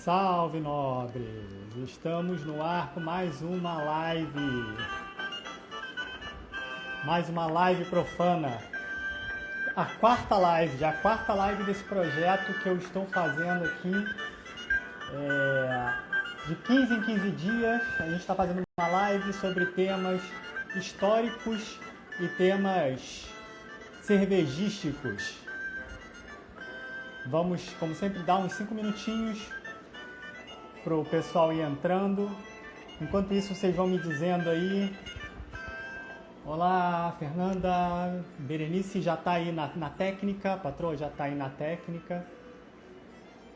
Salve, nobres! Estamos no ar com mais uma live. Mais uma live profana. A quarta live desse projeto que eu estou fazendo aqui. De 15 em 15 dias, a gente está fazendo uma live sobre temas históricos e temas cervejísticos. Vamos, como sempre, dar uns 5 minutinhos para o pessoal ir entrando. Enquanto isso, vocês vão me dizendo aí. Olá, Fernanda. Berenice já está aí na técnica. A patroa já está aí na técnica.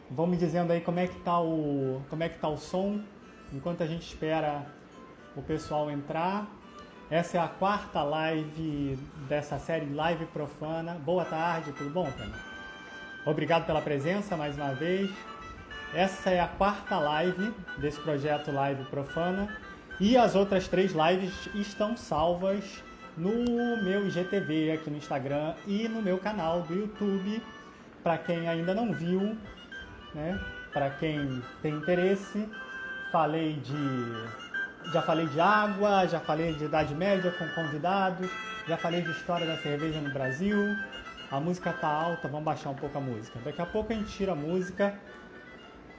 Vão me dizendo aí como é que tá o som, enquanto a gente espera o pessoal entrar. Essa é a quarta live dessa série Live Profana. Boa tarde, tudo bom, Fernanda? Obrigado pela presença mais uma vez. Essa é a quarta live desse projeto Live Profana e as outras 3 lives estão salvas no meu IGTV aqui no Instagram e no meu canal do YouTube. Para quem ainda não viu, né? Para quem tem interesse, já falei de água, já falei de Idade Média com convidados, já falei de história da cerveja no Brasil. A música tá alta, vamos baixar um pouco a música. Daqui a pouco a gente tira a música.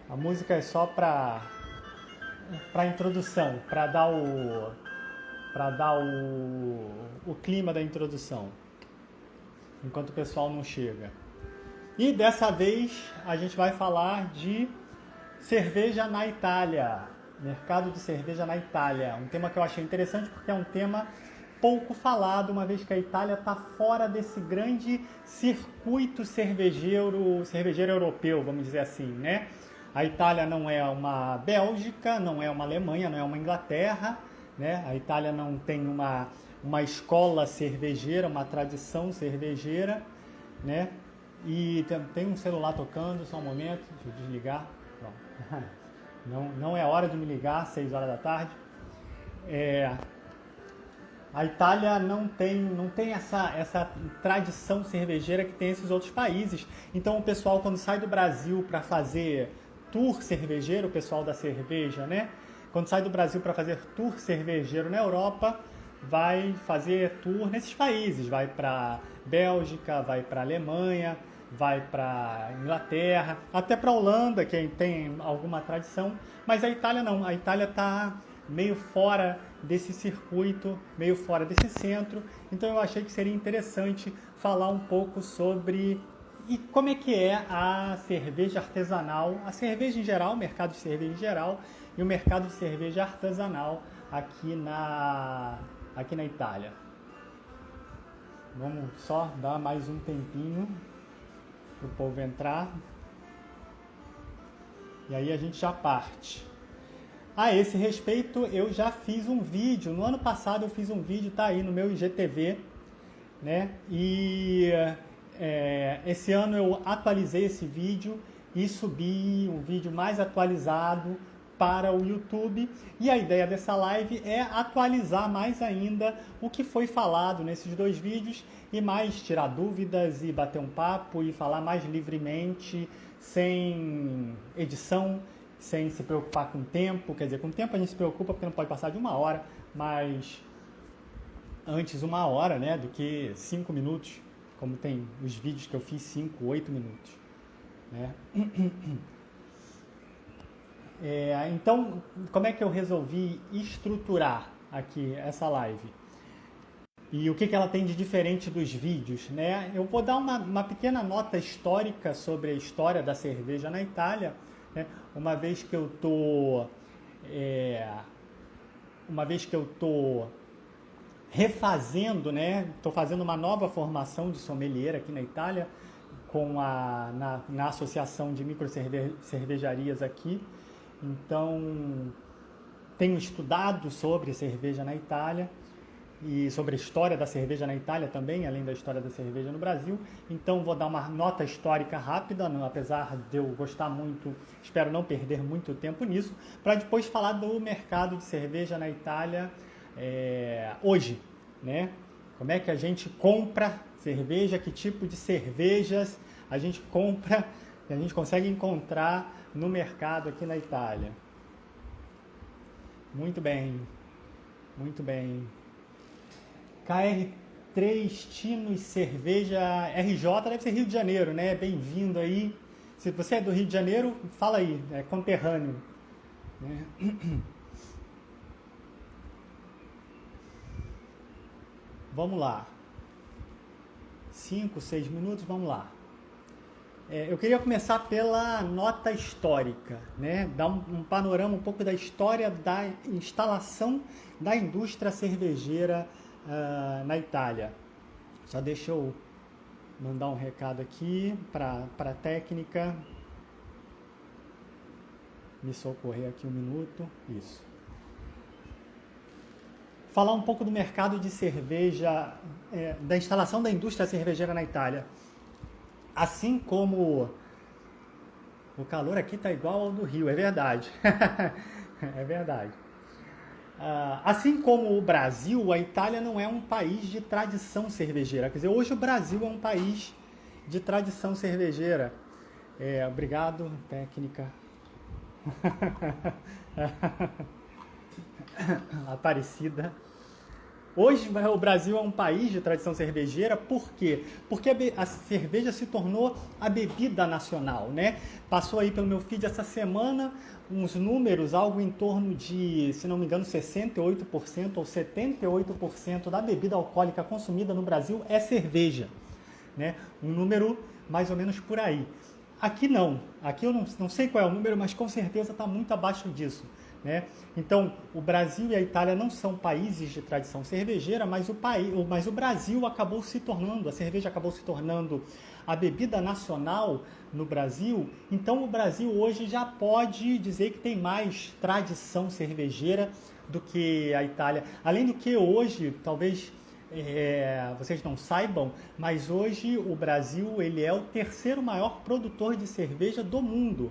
A música é só para introdução, para dar o clima da introdução, enquanto o pessoal não chega. E dessa vez a gente vai falar de cerveja na Itália, mercado de cerveja na Itália. Um tema que eu achei interessante porque é um tema pouco falado, uma vez que a Itália está fora desse grande circuito cervejeiro europeu, vamos dizer assim, né? A Itália não é uma Bélgica, não é uma Alemanha, não é uma Inglaterra, né? A Itália não tem uma escola cervejeira, uma tradição cervejeira, né? E tem um celular tocando, só um momento, deixa eu desligar. Pronto. Não é hora de me ligar, 6 horas da tarde. A Itália não tem essa tradição cervejeira que tem esses outros países. Então o pessoal, quando sai do Brasil para fazer tour cervejeiro, o pessoal da cerveja, né? Quando sai do Brasil para fazer tour cervejeiro na Europa, vai fazer tour nesses países. Vai para Bélgica, vai para Alemanha, vai para Inglaterra, até para Holanda, que tem alguma tradição. Mas a Itália não. A Itália está meio fora desse circuito, meio fora desse centro. Então eu achei que seria interessante falar um pouco sobre e como é que é a cerveja artesanal, a cerveja em geral, o mercado de cerveja em geral e o mercado de cerveja artesanal aqui na Itália. Vamos só dar mais um tempinho para o povo entrar. E aí a gente já parte. A esse respeito, eu já fiz um vídeo. No ano passado eu fiz um vídeo, tá aí no meu IGTV, né? E esse ano eu atualizei esse vídeo e subi um vídeo mais atualizado para o YouTube. E a ideia dessa live é atualizar mais ainda o que foi falado nesses 2 vídeos e mais tirar dúvidas e bater um papo e falar mais livremente, sem edição, sem se preocupar com o tempo. Quer dizer, com o tempo a gente se preocupa porque não pode passar de 1 hora, mas antes 1 hora, né, do que 5 minutos, como tem os vídeos que eu fiz, 5, 8 minutos, né? Então, como é que eu resolvi estruturar aqui essa live? E o que ela tem de diferente dos vídeos, né? Eu vou dar uma pequena nota histórica sobre a história da cerveja na Itália, né? Uma vez que eu tô refazendo, né? Estou fazendo uma nova formação de sommelier aqui na Itália na Associação de Micro Cervejarias aqui. Então, tenho estudado sobre cerveja na Itália e sobre a história da cerveja na Itália também, além da história da cerveja no Brasil. Então, vou dar uma nota histórica rápida, apesar de eu gostar muito, espero não perder muito tempo nisso, para depois falar do mercado de cerveja na Itália hoje, né? Como é que a gente compra cerveja, que tipo de cervejas a gente compra que a gente consegue encontrar no mercado aqui na Itália. Muito bem, muito bem. KR3 Tinos Cerveja RJ, deve ser Rio de Janeiro, né? Bem-vindo aí. Se você é do Rio de Janeiro, fala aí, é conterrâneo. Né? Vamos lá. 5, 6 minutos, vamos lá. Eu queria começar pela nota histórica, né? Dar um panorama um pouco da história da instalação da indústria cervejeira na Itália. Só deixa eu mandar um recado aqui para a técnica. Me socorrer aqui um minuto. Isso. Falar um pouco do mercado de cerveja, da instalação da indústria cervejeira na Itália. Assim como o calor aqui está igual ao do Rio, é verdade. É verdade. Assim como o Brasil, a Itália não é um país de tradição cervejeira. Quer dizer, hoje o Brasil é um país de tradição cervejeira. Obrigado, técnica. Aparecida. Hoje o Brasil é um país de tradição cervejeira, por quê? Porque a cerveja se tornou a bebida nacional, né? Passou aí pelo meu feed essa semana uns números, algo em torno de, se não me engano, 68% ou 78% da bebida alcoólica consumida no Brasil é cerveja, né? Um número mais ou menos por aí. Aqui não, aqui eu não sei qual é o número, mas com certeza está muito abaixo disso. Né? Então, o Brasil e a Itália não são países de tradição cervejeira, mas o Brasil acabou se tornando, a cerveja acabou se tornando a bebida nacional no Brasil. Então, o Brasil hoje já pode dizer que tem mais tradição cervejeira do que a Itália. Além do que hoje, talvez vocês não saibam, mas hoje o Brasil ele é o terceiro maior produtor de cerveja do mundo.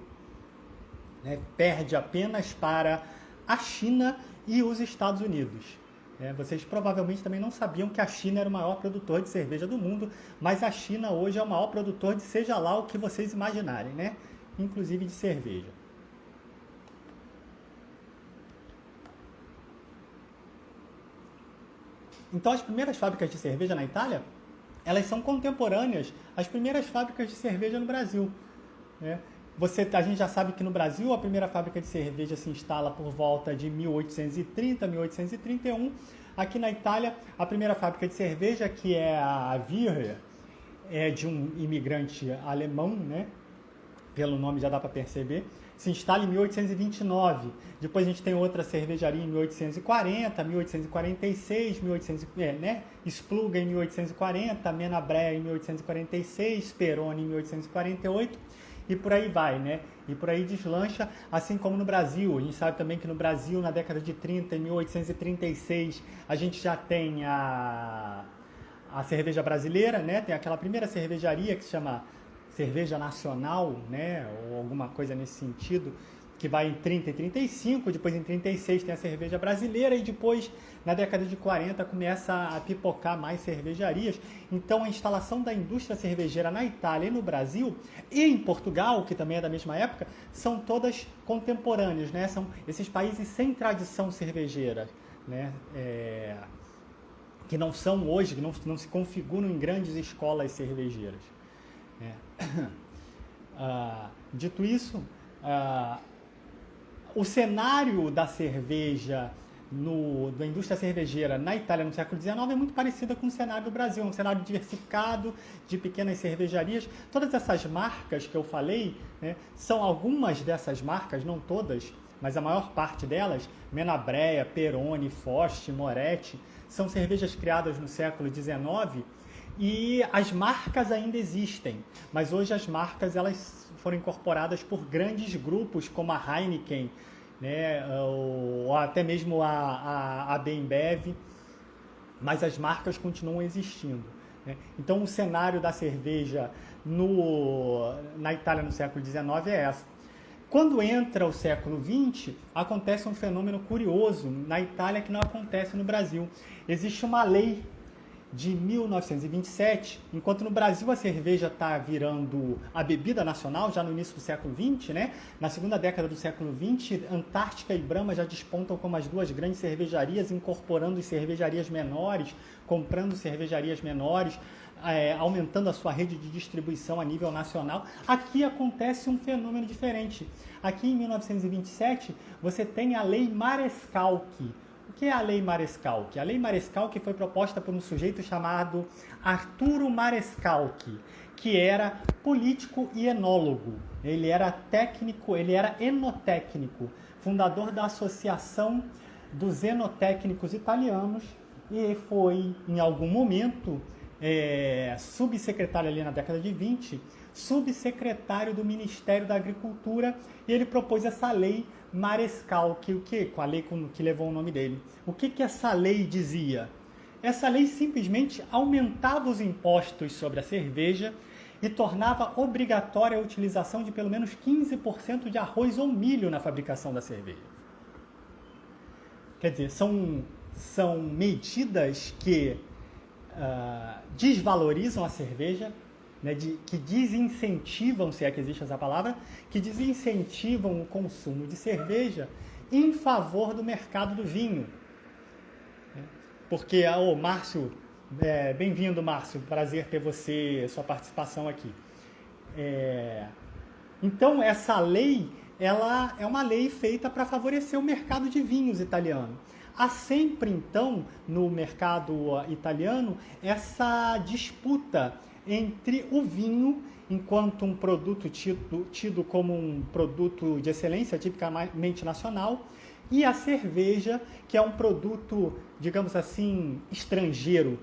Perde apenas para a China e os Estados Unidos. Vocês provavelmente também não sabiam que a China era o maior produtor de cerveja do mundo, mas a China hoje é o maior produtor de seja lá o que vocês imaginarem, né? Inclusive de cerveja. Então as primeiras fábricas de cerveja na Itália, elas são contemporâneas às primeiras fábricas de cerveja no Brasil, né? A gente já sabe que no Brasil a primeira fábrica de cerveja se instala por volta de 1830, 1831. Aqui na Itália, a primeira fábrica de cerveja, que é a Virre, é de um imigrante alemão, né? Pelo nome já dá para perceber. Se instala em 1829. Depois a gente tem outra cervejaria em 1840, 1846, Spluga em 1840, Menabrea em 1846, Peroni em 1848. E por aí vai, né? E por aí deslancha, assim como no Brasil. A gente sabe também que no Brasil, na década de 30, em 1836, a gente já tem a cerveja brasileira, né? Tem aquela primeira cervejaria que se chama Cerveja Nacional, né? Ou alguma coisa nesse sentido, que vai em 30 e 35, depois em 36 tem a cerveja brasileira e depois, na década de 40, começa a pipocar mais cervejarias. Então, a instalação da indústria cervejeira na Itália e no Brasil, e em Portugal, que também é da mesma época, são todas contemporâneas, né? São esses países sem tradição cervejeira, né? Que não são hoje, que não se configuram em grandes escolas cervejeiras. Dito isso, o cenário da cerveja, da indústria cervejeira na Itália no século XIX é muito parecida com o cenário do Brasil, um cenário diversificado de pequenas cervejarias. Todas essas marcas que eu falei, né, são algumas dessas marcas, não todas, mas a maior parte delas, Menabrea, Peroni, Fost, Moretti, são cervejas criadas no século XIX e as marcas ainda existem, mas hoje as marcas elas foram incorporadas por grandes grupos como a Heineken, né, ou até mesmo a Bembev, mas as marcas continuam existindo, né? Então o cenário da cerveja na Itália no século XIX é essa. Quando entra o século XX, acontece um fenômeno curioso na Itália que não acontece no Brasil. Existe uma lei de 1927, enquanto no Brasil a cerveja está virando a bebida nacional, já no início do século XX, né? Na segunda década do século XX, Antártica e Brahma já despontam como as duas grandes cervejarias, incorporando cervejarias menores, comprando cervejarias menores, aumentando a sua rede de distribuição a nível nacional. Aqui acontece um fenômeno diferente. Aqui em 1927, você tem a Lei Marescalque. O que é a Lei Marescalque? A Lei Marescalque foi proposta por um sujeito chamado Arturo Marescalque, que era político e enólogo. Ele era técnico, ele era enotécnico, fundador da Associação dos Enotécnicos Italianos, e foi, em algum momento, subsecretário ali na década de 20, subsecretário do Ministério da Agricultura, e ele propôs essa lei Marescalque, com a lei que levou o nome dele. O que essa lei dizia? Essa lei simplesmente aumentava os impostos sobre a cerveja e tornava obrigatória a utilização de pelo menos 15% de arroz ou milho na fabricação da cerveja. Quer dizer, são medidas que desvalorizam a cerveja, né, que desincentivam, se é que existe essa palavra, que desincentivam o consumo de cerveja em favor do mercado do vinho. Porque, Márcio, bem-vindo, Márcio, prazer ter sua participação aqui. Então, essa lei, ela é uma lei feita para favorecer o mercado de vinhos italiano. Há sempre, então, no mercado italiano, essa disputa entre o vinho, enquanto um produto tido como um produto de excelência, tipicamente nacional, e a cerveja, que é um produto, digamos assim, estrangeiro,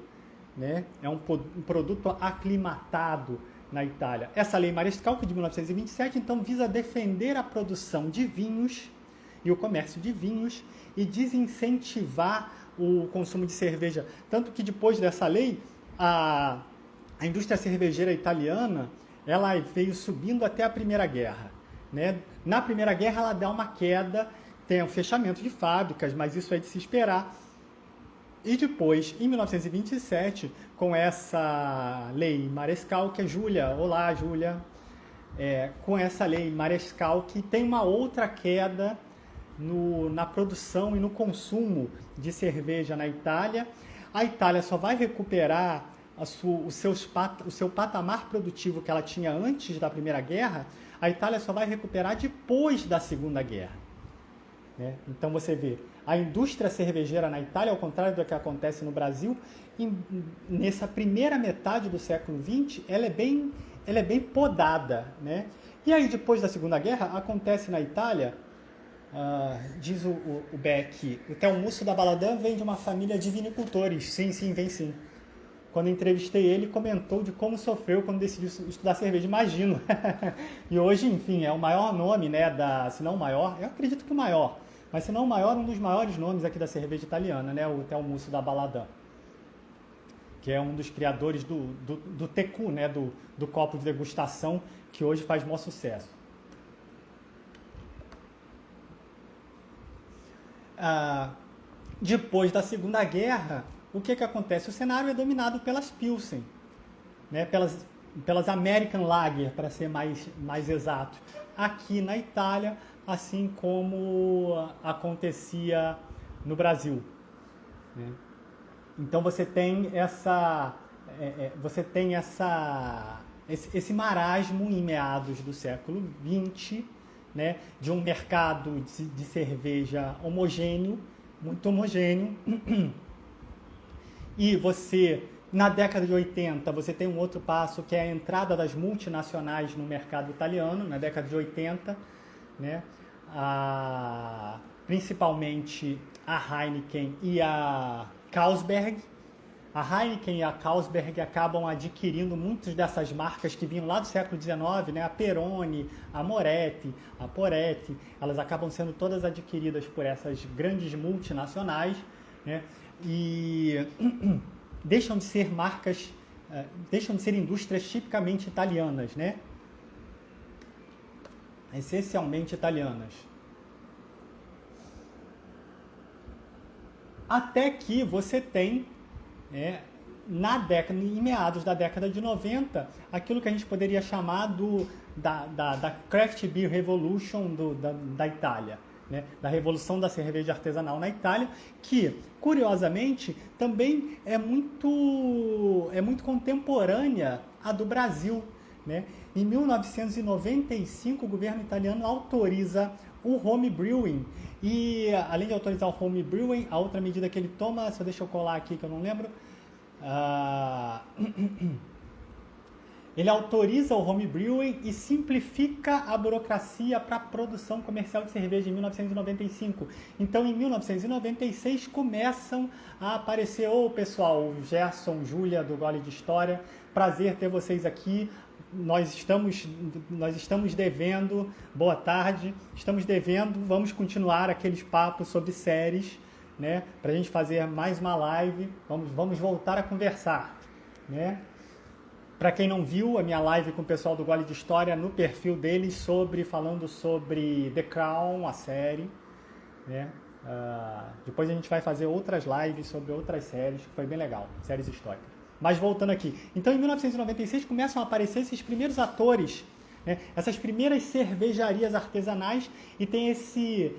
né? É um produto aclimatado na Itália. Essa lei Marescalque de 1927, então, visa defender a produção de vinhos e o comércio de vinhos e desincentivar o consumo de cerveja. Tanto que depois dessa lei, a indústria cervejeira italiana, ela veio subindo até a Primeira Guerra, né? Na Primeira Guerra ela dá uma queda, tem o fechamento de fábricas, mas isso é de se esperar. E depois, em 1927, com essa lei Marescalque, Júlia, olá Júlia, com essa lei Marescalque tem uma outra queda na produção e no consumo de cerveja na Itália. A Itália só vai recuperar o seu patamar produtivo que ela tinha antes da Primeira Guerra, a Itália só vai recuperar depois da Segunda Guerra. Né? Então você vê, a indústria cervejeira na Itália, ao contrário do que acontece no Brasil, nessa primeira metade do século XX, ela é bem podada. Né? E aí depois da Segunda Guerra, acontece na Itália, diz o Beck, o Telmusso da Baladã vem de uma família de vinicultores. Sim, vem sim. Quando entrevistei ele, comentou de como sofreu quando decidiu estudar cerveja. Imagino. E hoje, enfim, é o maior nome, né, se não o maior, eu acredito que o maior, mas se não o maior, um dos maiores nomes aqui da cerveja italiana, né, o Telmusso da Baladã, que é um dos criadores do Tecu, né, do copo de degustação, que hoje faz maior sucesso. Depois da Segunda Guerra, o que acontece? O cenário é dominado pelas Pilsen, né? pelas American Lager, para ser mais exato, aqui na Itália, assim como acontecia no Brasil. Né? Então você tem esse marasmo em meados do século XX, né? De um mercado de cerveja homogêneo, muito homogêneo. E na década de 80, você tem um outro passo, que é a entrada das multinacionais no mercado italiano, na década de 80, né? Principalmente a Heineken e a Carlsberg. A Heineken e a Carlsberg acabam adquirindo muitas dessas marcas que vinham lá do século XIX, né? A Peroni, a Moretti, a Poretti, elas acabam sendo todas adquiridas por essas grandes multinacionais, né? E deixam de ser indústrias tipicamente italianas, né? Essencialmente italianas. Até que você tem em meados da década de 90, aquilo que a gente poderia chamar da Craft Beer Revolution da Itália, né? Da revolução da cerveja artesanal na Itália, que, curiosamente, também é muito contemporânea à do Brasil, né? Em 1995, o governo italiano autoriza o home brewing e, além de autorizar o home brewing, a outra medida que ele toma, só deixa eu colar aqui que eu não lembro, ele autoriza o home brewing e simplifica a burocracia para a produção comercial de cerveja em 1995. Então, em 1996, começam a aparecer, pessoal, Gerson, Júlia, do Gole de História, prazer ter vocês aqui. Nós estamos devendo, boa tarde, estamos devendo, vamos continuar aqueles papos sobre séries, né, para a gente fazer mais uma live, vamos voltar a conversar, né? Para quem não viu a minha live com o pessoal do Gole de História, no perfil deles, falando sobre The Crown, a série, né? Depois a gente vai fazer outras lives sobre outras séries, que foi bem legal, séries históricas. Mas voltando aqui, então em 1996 começam a aparecer esses primeiros atores, né? Essas primeiras cervejarias artesanais, e tem esse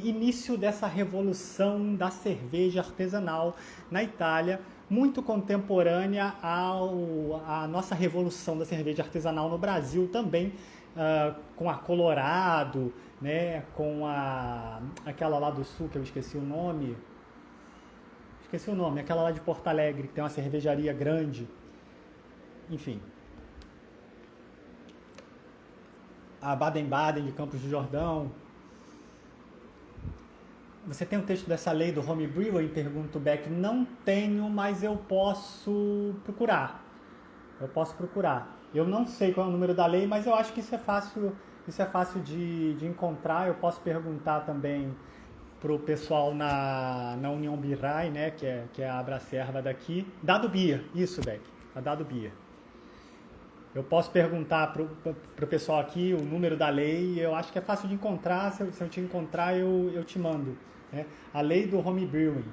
início dessa revolução da cerveja artesanal na Itália, muito contemporânea à nossa revolução da cerveja artesanal no Brasil também, com a Colorado, né, com aquela lá do sul, que eu esqueci o nome, aquela lá de Porto Alegre, que tem uma cervejaria grande, enfim. A Baden-Baden de Campos do Jordão. Você tem o texto dessa lei do home brewing? Pergunta o Beck. Não tenho, mas eu posso procurar. Eu não sei qual é o número da lei, mas eu acho que isso é fácil de encontrar. Eu posso perguntar também para o pessoal na União Birrai, né, que é a Abracerva daqui. Dado Beer, isso, Beck, a Dado Beer. Eu posso perguntar para o pessoal aqui o número da lei, eu acho que é fácil de encontrar, se eu te encontrar eu te mando, né? A lei do home brewing,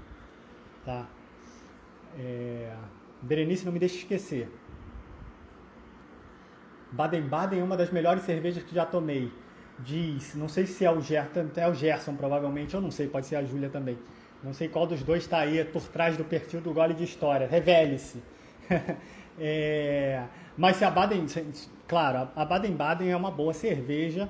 tá? Berenice, não me deixe esquecer. Baden-Baden é uma das melhores cervejas que já tomei. Diz, não sei se é o Gerson provavelmente, eu não sei, pode ser a Júlia também. Não sei qual dos dois está aí por trás do perfil do Gole de História, revele-se. Mas se a Baden-Baden é uma boa cerveja,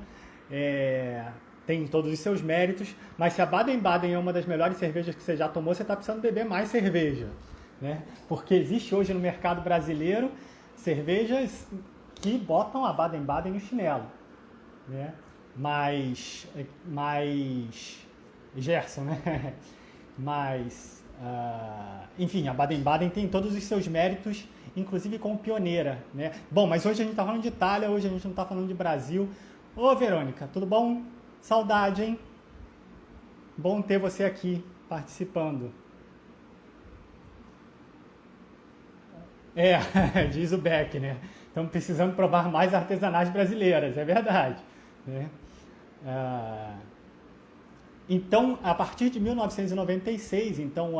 tem todos os seus méritos, mas se a Baden-Baden é uma das melhores cervejas que você já tomou, você está precisando beber mais cerveja, né? Porque existe hoje no mercado brasileiro cervejas que botam a Baden-Baden no chinelo, né? Mas Gerson, né? Mas, enfim, a Baden-Baden tem todos os seus méritos, inclusive como pioneira, né? Bom, mas hoje a gente está falando de Itália, hoje a gente não está falando de Brasil. Ô, Verônica, tudo bom? Saudade, hein? Bom ter você aqui participando. Diz o Beck, né? Estamos precisando provar mais artesanais brasileiras, é verdade, né? Então, a partir de 1996, então,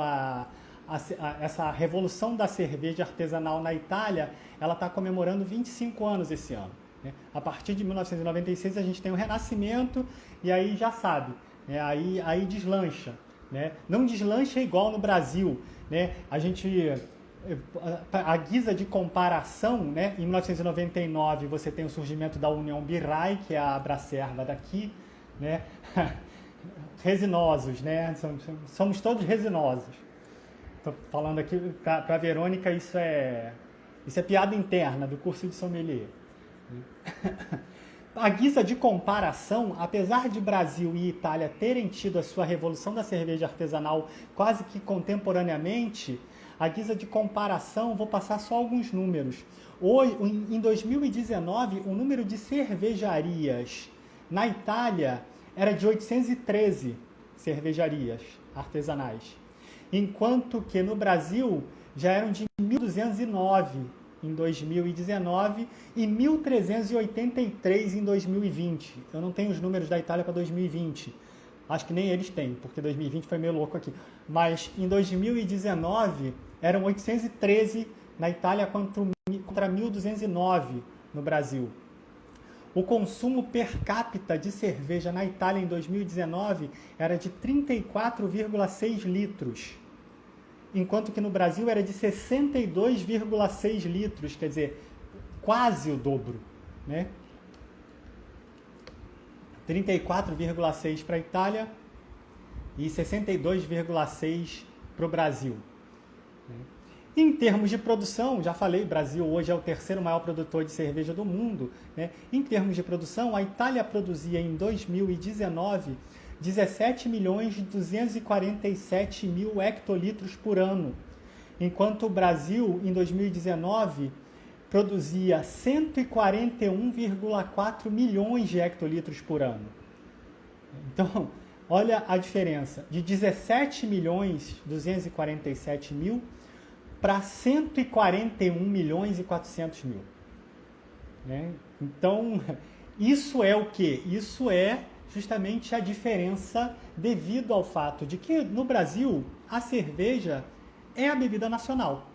essa revolução da cerveja artesanal na Itália, ela está comemorando 25 anos esse ano, né? A partir de 1996 a gente tem o Renascimento e aí já sabe, né? Aí deslancha, né? Não deslancha igual no Brasil, né? A guisa de comparação, né? Em 1999 você tem o surgimento da União Birrai, que é a Abracerva daqui, né? Resinosos, né? Somos todos resinosos. Estou falando aqui para a Verônica, isso é piada interna do curso de sommelier. A guisa de comparação, apesar de Brasil e Itália terem tido a sua revolução da cerveja artesanal quase que contemporaneamente, a guisa de comparação, vou passar só alguns números. Hoje, em 2019, o número de cervejarias na Itália era de 813 cervejarias artesanais, enquanto que no Brasil já eram de 1.209 em 2019 e 1.383 em 2020. Eu não tenho os números da Itália para 2020, acho que nem eles têm, porque 2020 foi meio louco aqui. Mas em 2019 eram 813 na Itália contra 1.209 no Brasil. O consumo per capita de cerveja na Itália em 2019 era de 34,6 litros, enquanto que no Brasil era de 62,6 litros, quer dizer, quase o dobro, né? 34,6 para a Itália e 62,6 para o Brasil. Em termos de produção, já falei, o Brasil hoje é o terceiro maior produtor de cerveja do mundo, né? Em termos de produção, a Itália produzia em 2019 17.247.000 hectolitros por ano, enquanto o Brasil, em 2019, produzia 141,4 milhões de hectolitros por ano. Então, olha a diferença, de 17.247.000 para 141.400.000. Né? Então, isso é o quê? Isso é justamente a diferença devido ao fato de que no Brasil a cerveja é a bebida nacional,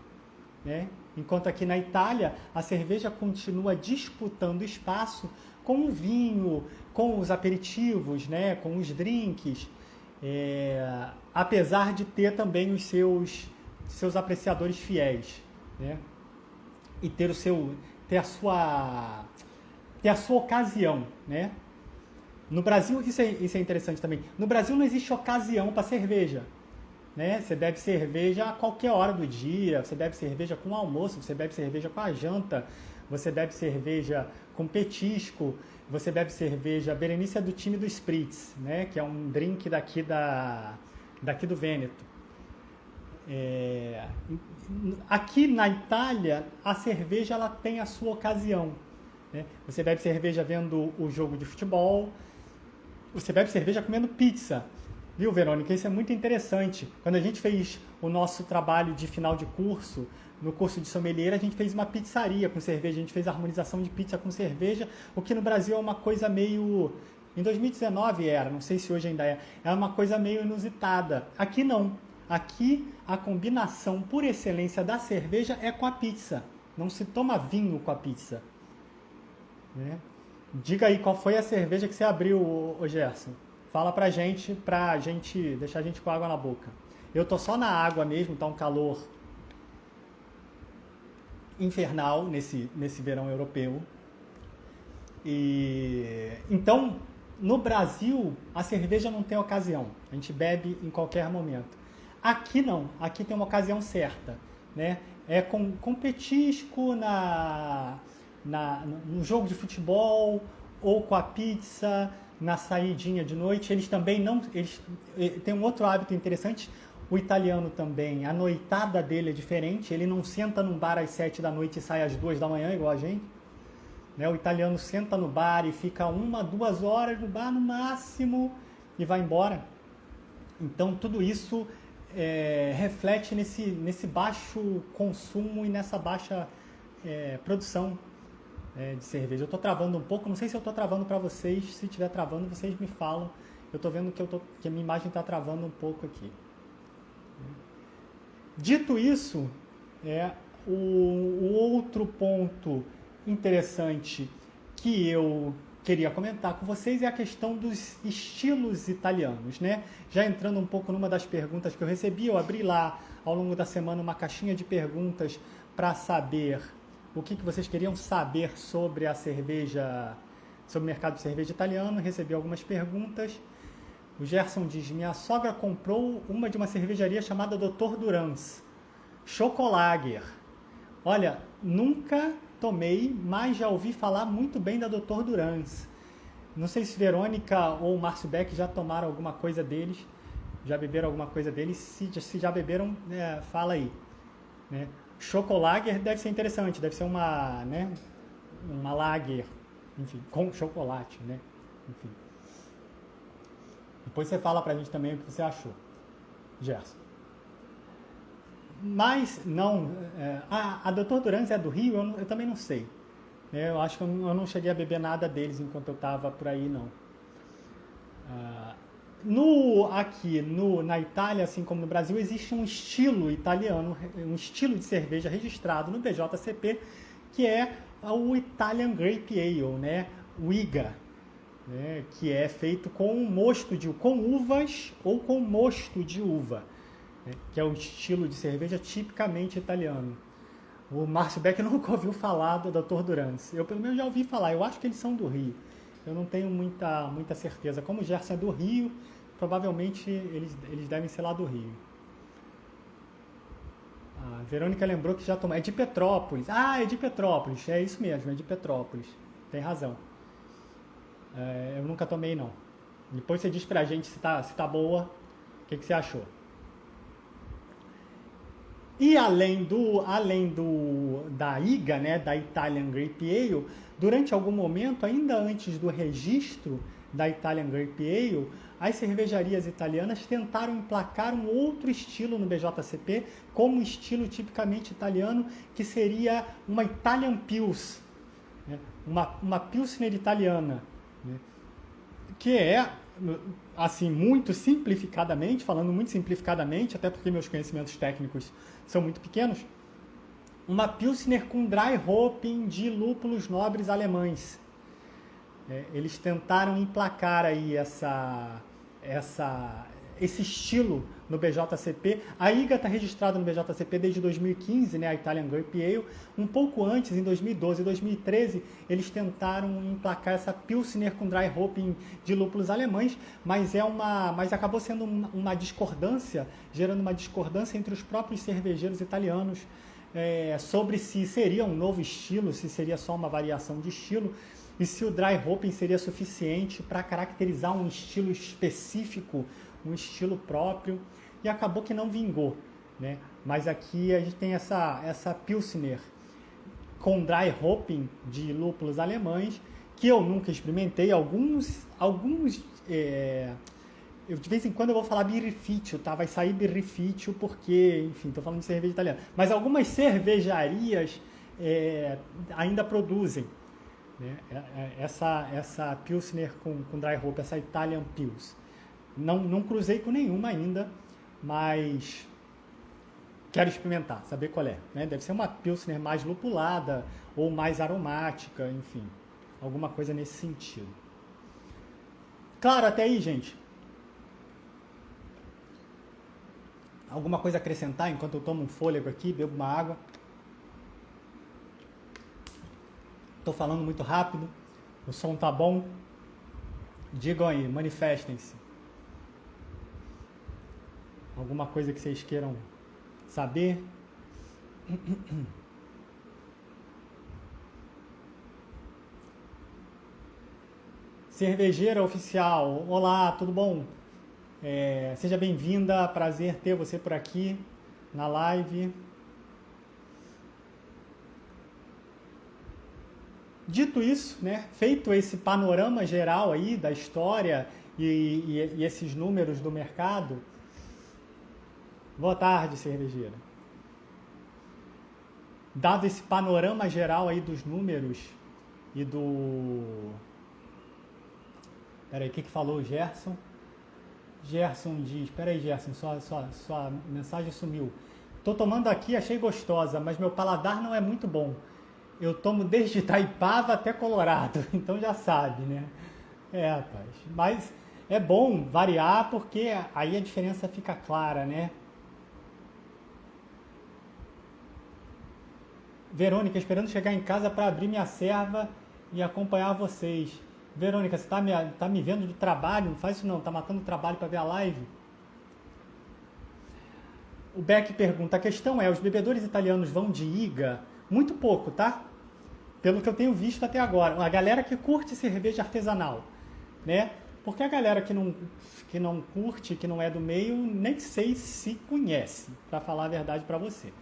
né? Enquanto aqui na Itália a cerveja continua disputando espaço com o vinho, com os aperitivos, né? Com os drinks, apesar de ter também os seus apreciadores fiéis, né? E ter a sua ocasião, né? No Brasil, isso é interessante também. No Brasil não existe ocasião para cerveja, né? Você bebe cerveja a qualquer hora do dia, você bebe cerveja com o almoço, você bebe cerveja com a janta, você bebe cerveja com petisco, você bebe cerveja... Berenice é do time do Spritz, né? Que é um drink daqui do Vêneto. Aqui na Itália, a cerveja ela tem a sua ocasião, né? Você bebe cerveja vendo o jogo de futebol, você bebe cerveja comendo pizza. Viu, Verônica? Isso é muito interessante. Quando a gente fez o nosso trabalho de final de curso, no curso de sommelier, a gente fez uma pizzaria com cerveja, a gente fez harmonização de pizza com cerveja, o que no Brasil é uma coisa meio... Em 2019 era, não sei se hoje ainda é uma coisa meio inusitada. Aqui não. Aqui a combinação por excelência da cerveja é com a pizza. Não se toma vinho com a pizza, né? Diga aí qual foi a cerveja que você abriu, ô Gerson. Fala pra gente deixar a gente com água na boca. Eu tô só na água mesmo, tá um calor infernal nesse verão europeu. E então, no Brasil, a cerveja não tem ocasião. A gente bebe em qualquer momento. Aqui não, aqui tem uma ocasião certa, né? É com petisco no jogo de futebol, ou com a pizza, na saidinha de noite. Eles também não... Eles têm um outro hábito interessante. O italiano também, a noitada dele é diferente. Ele não senta num bar às 7 da noite e sai às 2 da manhã, igual a gente, né? O italiano senta no bar e fica 1-2 horas no bar no máximo e vai embora. Então, tudo isso reflete nesse baixo consumo e nessa baixa produção de cerveja. Eu estou travando um pouco, não sei se eu estou travando para vocês. Se estiver travando, vocês me falam. Eu estou vendo que a minha imagem está travando um pouco aqui. Dito isso, o outro ponto interessante que eu queria comentar com vocês é a questão dos estilos italianos, né? Já entrando um pouco numa das perguntas que eu recebi, eu abri lá ao longo da semana uma caixinha de perguntas para saber o que vocês queriam saber sobre a cerveja, sobre o mercado de cerveja italiano. Recebi algumas perguntas. O Gerson diz: minha sogra comprou uma de uma cervejaria chamada Dr. Durans, Schokolager. Olha, nunca tomei, mas já ouvi falar muito bem da Dr. Durans. Não sei se Verônica ou Márcio Beck já tomaram alguma coisa deles, já beberam alguma coisa deles. Se já beberam, fala aí, né? Schokolager deve ser interessante, deve ser uma lager, enfim, com chocolate, né? Enfim. Depois você fala pra gente também o que você achou, Gerson. Mas não, a Dr. Durans é do Rio, eu também não sei. Eu acho que eu não cheguei a beber nada deles enquanto eu estava por aí, não. Na Itália, assim como no Brasil, existe um estilo italiano, um estilo de cerveja registrado no BJCP, que é o Italian Grape Ale, né? O IGA, né? Que é feito com uvas ou com mosto de uva, né? Que é um estilo de cerveja tipicamente italiano. O Márcio Beck nunca ouviu falar do Dr. Durance. Eu, pelo menos, já ouvi falar. Eu acho que eles são do Rio. Eu não tenho muita certeza. Como o Gerson é do Rio, provavelmente eles devem ser lá do Rio. A Verônica lembrou que já tomou. É de Petrópolis. Ah, é de Petrópolis. É isso mesmo, é de Petrópolis. Tem razão. Eu nunca tomei, não. Depois você diz pra gente se tá boa. O que você achou? E além da IGA, né, da Italian Grape Ale, durante algum momento, ainda antes do registro da Italian Grape Ale, as cervejarias italianas tentaram emplacar um outro estilo no BJCP, como um estilo tipicamente italiano, que seria uma Italian Pils, né, uma Pilsner italiana, né, que é, assim, falando muito simplificadamente, até porque meus conhecimentos técnicos são muito pequenos, uma Pilsner com dry hopping de lúpulos nobres alemães. Eles tentaram emplacar aí esse estilo no BJCP. A IGA está registrada no BJCP desde 2015, né, a Italian Grape Ale. Um pouco antes, em 2012 e 2013, eles tentaram emplacar essa Pilsner com dry hopping de lúpulos alemães, mas acabou sendo uma discordância, gerando uma discordância entre os próprios cervejeiros italianos sobre se seria um novo estilo, se seria só uma variação de estilo, e se o dry hopping seria suficiente para caracterizar um estilo específico, um estilo próprio, e acabou que não vingou, né? Mas aqui a gente tem essa Pilsner com dry hopping de lúpulos alemães, que eu nunca experimentei. Alguns de vez em quando eu vou falar birrifício, tá? Vai sair birrifício porque, enfim, estou falando de cerveja italiana. Mas algumas cervejarias ainda produzem, né, essa Pilsner com dry hop, essa Italian Pils. Não cruzei com nenhuma ainda, mas quero experimentar, saber qual é, né? Deve ser uma Pilsner mais lupulada ou mais aromática, enfim, alguma coisa nesse sentido. Claro, até aí, gente. Alguma coisa a acrescentar enquanto eu tomo um fôlego aqui, bebo uma água? Estou falando muito rápido, o som tá bom? Digam aí, manifestem-se. Alguma coisa que vocês queiram saber? Cervejeira oficial, olá, tudo bom? Seja bem-vinda, prazer ter você por aqui na live. Dito isso, né, feito esse panorama geral aí da história e esses números do mercado, boa tarde, cervejeira. Dado esse panorama geral aí dos números e do... Peraí, o que falou o Gerson? Gerson diz... Peraí, Gerson, sua mensagem sumiu. Tô tomando aqui, achei gostosa, mas meu paladar não é muito bom. Eu tomo desde Itaipava até Colorado, então já sabe, né? Rapaz, mas é bom variar porque aí a diferença fica clara, né? Verônica, esperando chegar em casa para abrir minha serva e acompanhar vocês. Verônica, você tá me vendo do trabalho? Não faz isso não, tá matando o trabalho para ver a live? O Beck pergunta, a questão é, os bebedores italianos vão de IGA? Muito pouco, tá? Pelo que eu tenho visto até agora. A galera que curte cerveja artesanal, né? Porque a galera que não curte, que não é do meio, nem sei se conhece, para falar a verdade para você,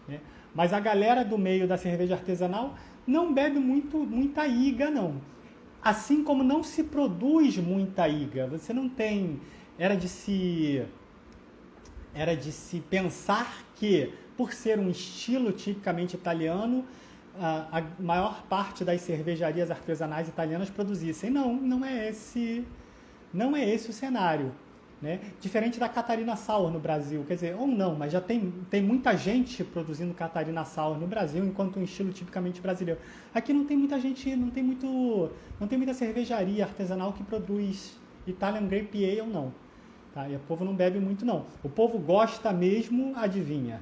né? Mas a galera do meio da cerveja artesanal não bebe muita IGA, não. Assim como não se produz muita IGA. Você não tem... Era de se pensar que, por ser um estilo tipicamente italiano, a maior parte das cervejarias artesanais italianas produzissem. Não é esse o cenário. né? Diferente da Catarina Sour no Brasil, quer dizer, ou não, mas já tem muita gente produzindo Catarina Sour no Brasil, enquanto um estilo tipicamente brasileiro. Aqui não tem muita gente, não tem muita cervejaria artesanal que produz Italian Grape Ale, não. Tá? E o povo não bebe muito, não. O povo gosta mesmo, adivinha?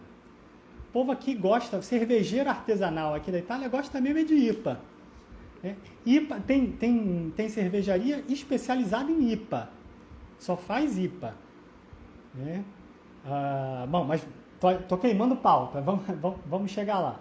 O povo aqui gosta, cervejeiro artesanal aqui da Itália gosta mesmo de IPA. Né? IPA tem cervejaria especializada em IPA. Só faz IPA. Né? Bom, mas tô queimando pauta. Vamos chegar lá.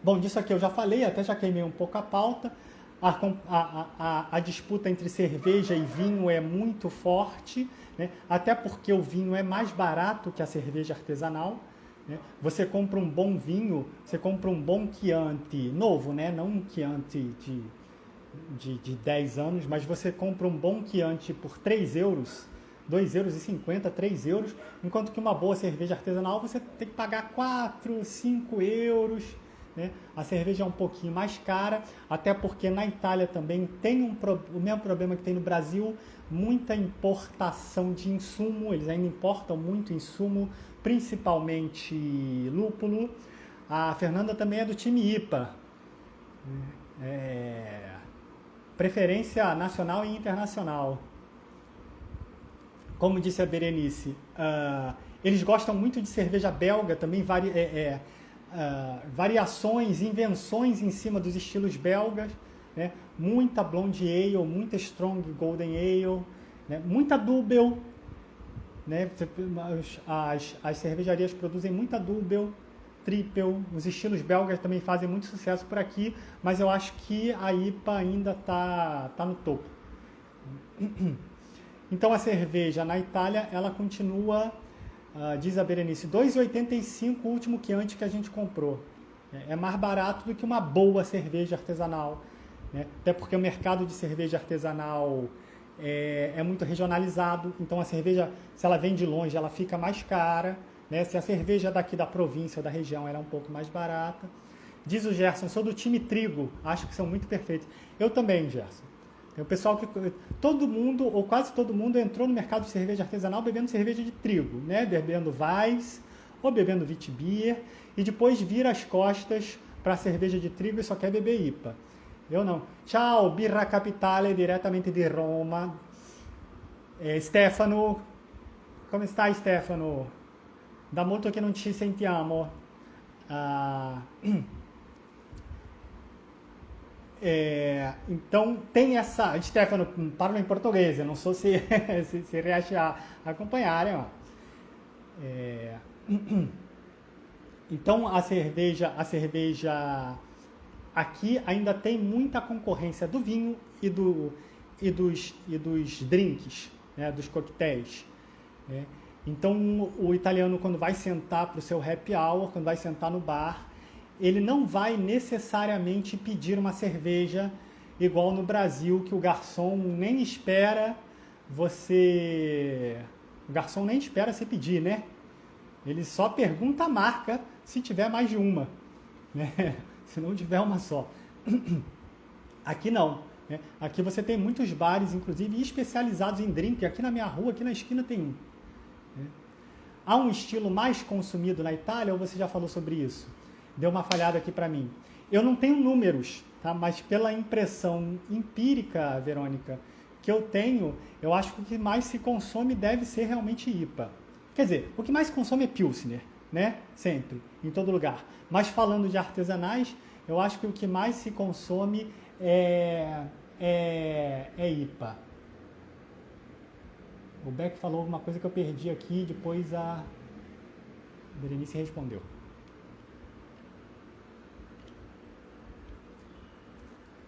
Bom, disso aqui eu já falei, até já queimei um pouco a pauta. A disputa entre cerveja e vinho é muito forte, né? Até porque o vinho é mais barato que a cerveja artesanal. Né? Você compra um bom vinho, você compra um bom Chianti novo, né? Não um Chianti de 10 anos, mas você compra um bom Chianti por 3 euros, 2,50 euros, 3 euros, enquanto que uma boa cerveja artesanal você tem que pagar 4, 5 euros. Né? A cerveja é um pouquinho mais cara, até porque na Itália também tem o mesmo problema que tem no Brasil, muita importação de insumo, eles ainda importam muito insumo, principalmente lúpulo. A Fernanda também é do time IPA. Preferência nacional e internacional. Como disse a Berenice, eles gostam muito de cerveja belga, também variações, invenções em cima dos estilos belgas, né? Muita Blonde Ale, muita Strong Golden Ale, né? Muita Double, né? As cervejarias produzem muita Double, Triple, os estilos belgas também fazem muito sucesso por aqui, mas eu acho que a IPA ainda tá no topo. Então a cerveja na Itália, ela continua, diz a Berenice, 2,85 o último Chianti que a gente comprou. É mais barato do que uma boa cerveja artesanal, né? Até porque o mercado de cerveja artesanal é muito regionalizado, então a cerveja, se ela vem de longe, ela fica mais cara. Né? Se a cerveja daqui da província ou da região era um pouco mais barata. Diz o Gerson, sou do time trigo, acho que são muito perfeitos. Eu também, Gerson. Tem o pessoal que... Todo mundo, ou quase todo mundo, entrou no mercado de cerveja artesanal bebendo cerveja de trigo, né? Bebendo Weiss ou bebendo Witbier, e depois vira as costas para a cerveja de trigo e só quer beber IPA. Eu não. Ciao, Birra Capitale, diretamente de Roma. Stefano, come stai, Stefano? Da molto che non ci sentiamo. Então tem essa... Stefano, parlo em português, eu não sei se riesce a acompanhar. Então a cerveja aqui ainda tem muita concorrência do vinho e dos drinks, né, dos coquetéis. Né? Então, o italiano, quando vai sentar para o seu happy hour, quando vai sentar no bar, ele não vai necessariamente pedir uma cerveja igual no Brasil, que o garçom nem espera você... O garçom nem espera você pedir, né? Ele só pergunta a marca se tiver mais de uma, né? Se não tiver uma só. Aqui não. Né? Aqui você tem muitos bares, inclusive, especializados em drink. Aqui na minha rua, aqui na esquina tem um. Há um estilo mais consumido na Itália, ou você já falou sobre isso? Deu uma falhada aqui para mim. Eu não tenho números, tá? Mas pela impressão empírica, Verônica, que eu tenho, eu acho que o que mais se consome deve ser realmente IPA. Quer dizer, o que mais se consome é Pilsner, né? Sempre, em todo lugar. Mas falando de artesanais, eu acho que o que mais se consome é IPA. O Beck falou alguma coisa que eu perdi aqui, depois a Berenice respondeu.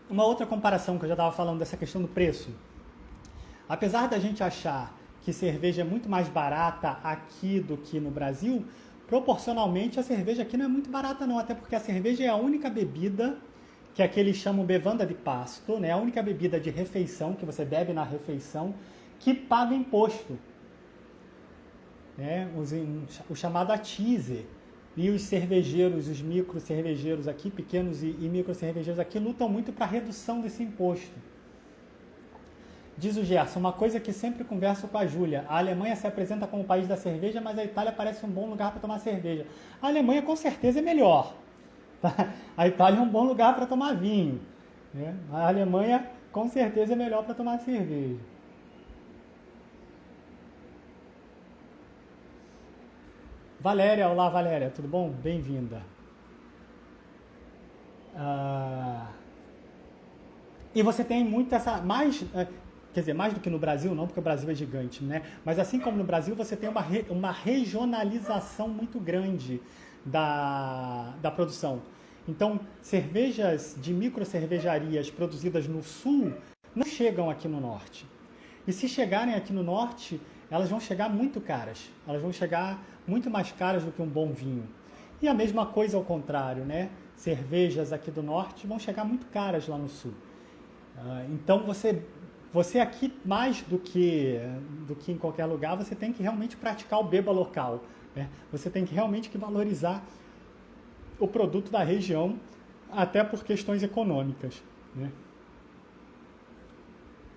Uma outra comparação que eu já estava falando dessa questão do preço. Apesar da gente achar que cerveja é muito mais barata aqui do que no Brasil, proporcionalmente a cerveja aqui não é muito barata não, até porque a cerveja é a única bebida que aqui eles chamam bevanda de pasto, né? A única bebida de refeição, que você bebe na refeição, que paga imposto. Né? O chamado ATISE. E os cervejeiros, os micro cervejeiros aqui, pequenos e micro cervejeiros aqui, lutam muito para a redução desse imposto. Diz o Gerson, uma coisa que sempre converso com a Júlia, a Alemanha se apresenta como o país da cerveja, mas a Itália parece um bom lugar para tomar cerveja. A Alemanha com certeza é melhor. Tá? A Itália é um bom lugar para tomar vinho. Né? A Alemanha com certeza é melhor para tomar cerveja. Valéria, olá Valéria, tudo bom? Bem-vinda. E você tem muito essa, quer dizer, mais do que no Brasil, não porque o Brasil é gigante, né? Mas assim como no Brasil, você tem uma regionalização muito grande da produção. Então, cervejas de microcervejarias produzidas no sul não chegam aqui no norte. E se chegarem aqui no norte, elas vão chegar muito caras. Elas vão chegar muito mais caras do que um bom vinho. E a mesma coisa ao contrário, né? Cervejas aqui do norte vão chegar muito caras lá no sul. Então você aqui, mais do que em qualquer lugar, você tem que realmente praticar o beba local. Né? Você tem que realmente valorizar o produto da região, até por questões econômicas. Né?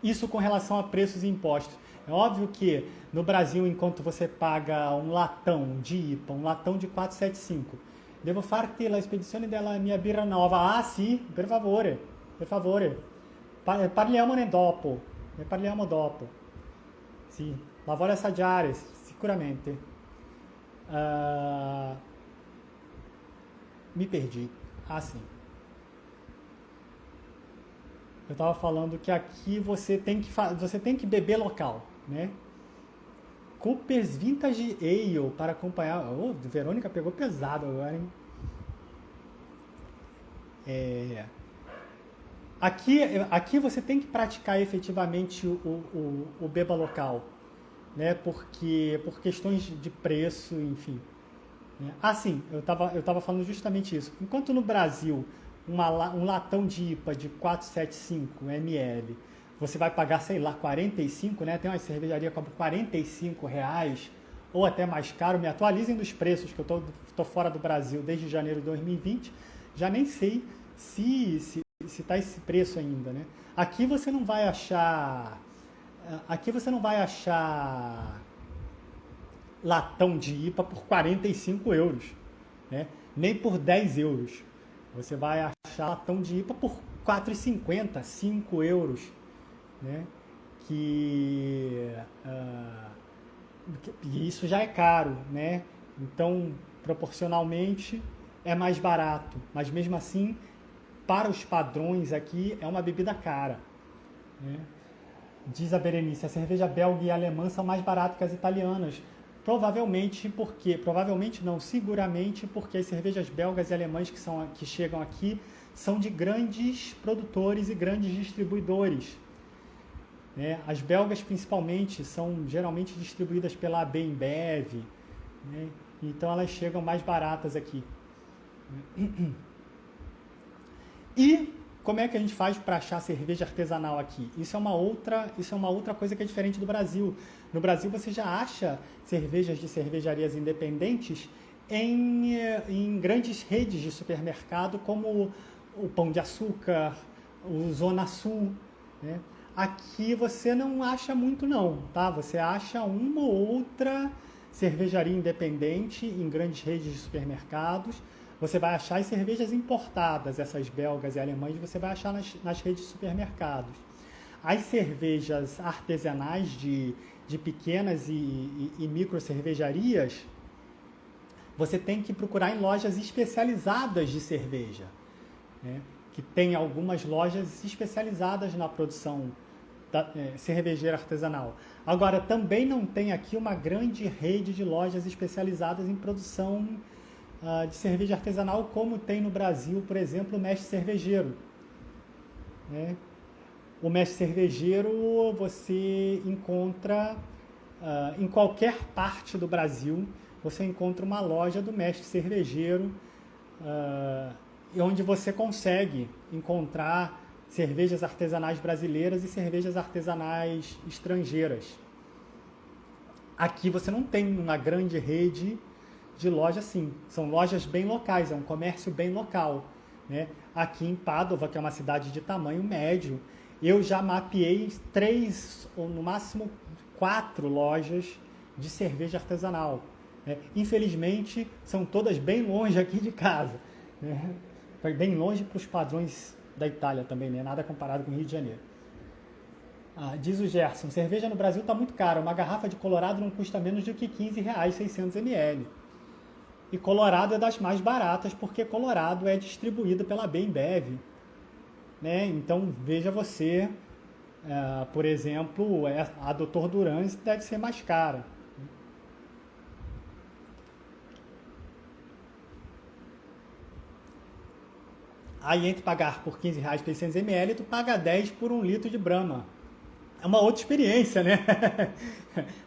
Isso com relação a preços e impostos. É óbvio que no Brasil, enquanto você paga um latão de IPA, um latão de 475, devo farti la spedizione della mia birra nova. Ah, sì, per favore, per favore. Parliamone dopo. Ne parliamo dopo. Sì, la voglio assaggiare, sicuramente. Me perdi. Ah, sim. Eu estava falando que aqui você tem que beber local, né? Coopers Vintage Ale para acompanhar. Oh, Verônica pegou pesado agora, hein? Aqui você tem que praticar efetivamente o beba local, né? Porque por questões de preço, enfim. Ah, sim, eu tava falando justamente isso. Enquanto no Brasil um latão de IPA de 475 ml você vai pagar, sei lá, 45, né? Tem uma cervejaria que cobra R$45 ou até mais caro. Me atualizem dos preços, que eu tô fora do Brasil desde janeiro de 2020. Já nem sei se tá esse preço ainda, né? Aqui você não vai achar latão de IPA por 45 euros, né? Nem por 10 euros. Você vai achar latão de IPA por 4,50, 5 euros, né? Que isso já é caro, né? Então, proporcionalmente, é mais barato. Mas mesmo assim, para os padrões aqui, é uma bebida cara, né? Diz a Berenice, a cerveja belga e alemã são mais baratas que as italianas. Provavelmente seguramente porque as cervejas belgas e alemãs que chegam aqui são de grandes produtores e grandes distribuidores. Né? As belgas, principalmente, são geralmente distribuídas pela AB InBev, né? Então elas chegam mais baratas aqui. E como é que a gente faz para achar cerveja artesanal aqui? Isso é uma outra coisa que é diferente do Brasil. No Brasil você já acha cervejas de cervejarias independentes em grandes redes de supermercado, como o Pão de Açúcar, o Zona Sul, né? Aqui você não acha muito não, tá? Você acha uma ou outra cervejaria independente em grandes redes de supermercados. Você vai achar as cervejas importadas, essas belgas e alemãs, você vai achar nas redes de supermercados. As cervejas artesanais de pequenas e micro cervejarias, você tem que procurar em lojas especializadas de cerveja, né? Que tem algumas lojas especializadas na produção cervejeira artesanal. Agora, também não tem aqui uma grande rede de lojas especializadas em produção de cerveja artesanal, como tem no Brasil, por exemplo, o Mestre Cervejeiro. Né? O Mestre Cervejeiro você encontra em qualquer parte do Brasil, você encontra uma loja do Mestre Cervejeiro, onde você consegue encontrar cervejas artesanais brasileiras e cervejas artesanais estrangeiras. Aqui você não tem uma grande rede de lojas assim, são lojas bem locais, é um comércio bem local, né? Aqui em Pádua, que é uma cidade de tamanho médio, eu já mapeei 3 ou no máximo 4 lojas de cerveja artesanal. Né? Infelizmente, são todas bem longe aqui de casa. Né? Bem longe para os padrões da Itália também, né? Nada comparado com o Rio de Janeiro. Diz o Gerson, cerveja no Brasil está muito cara. Uma garrafa de Colorado não custa menos do que R$15, 600 ml. E Colorado é das mais baratas, porque Colorado é distribuída pela Bembev. Né? Então, veja você, por exemplo, a Dr. Durans deve ser mais cara. Aí, entre pagar por R$15 por 600 ml, tu paga 10 por 1 litro de Brahma. É uma outra experiência, né?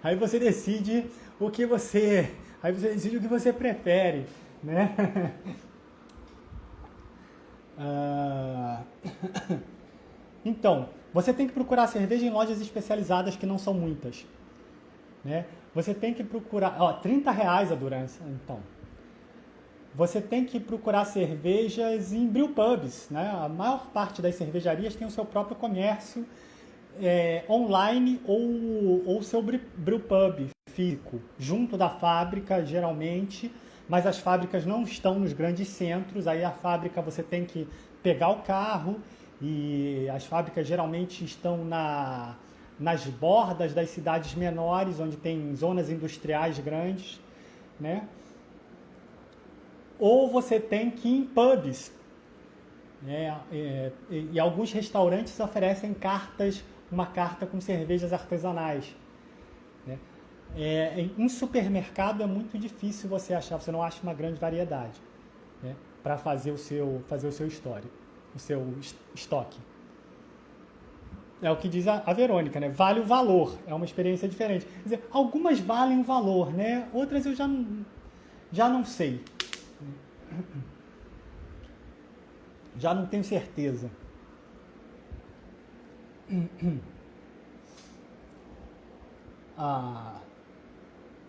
Aí você decide o que você prefere, né? Então, você tem que procurar cerveja em lojas especializadas, que não são muitas, né? Você tem que procurar, R$30 a Durance, então. Você tem que procurar cervejas em brewpubs, né? A maior parte das cervejarias tem o seu próprio comércio online ou seu brewpub físico, junto da fábrica, geralmente, mas as fábricas não estão nos grandes centros, aí a fábrica você tem que pegar o carro, e as fábricas geralmente estão nas bordas das cidades menores, onde tem zonas industriais grandes, né? Ou você tem que ir em pubs, né? E alguns restaurantes oferecem uma carta com cervejas artesanais, né? Em supermercado é muito difícil você achar, você não acha uma grande variedade, né? Para fazer o seu estoque. É o que diz a Verônica, né? Vale o valor, é uma experiência diferente. Quer dizer, algumas valem o valor, né? Outras eu já não sei. Já não tenho certeza.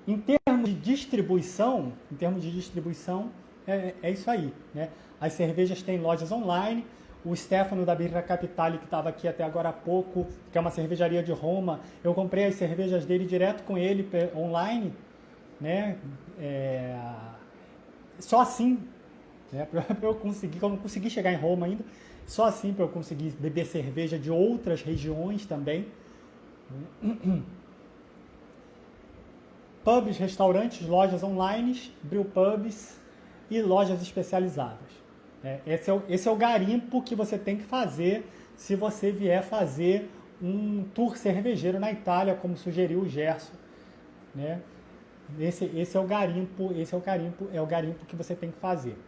Em termos de distribuição, é isso aí, né? As cervejas têm lojas online. O Stefano da Birra Capitale, que estava aqui até agora há pouco, que é uma cervejaria de Roma, eu comprei as cervejas dele direto com ele online, né? Só assim, né? Para eu conseguir, eu não consegui chegar em Roma ainda, só assim para eu conseguir beber cerveja de outras regiões também. Pubs, restaurantes, lojas online, brewpubs e lojas especializadas. Esse é o garimpo que você tem que fazer se você vier fazer um tour cervejeiro na Itália, como sugeriu o Gerson, né? Esse é o garimpo que você tem que fazer.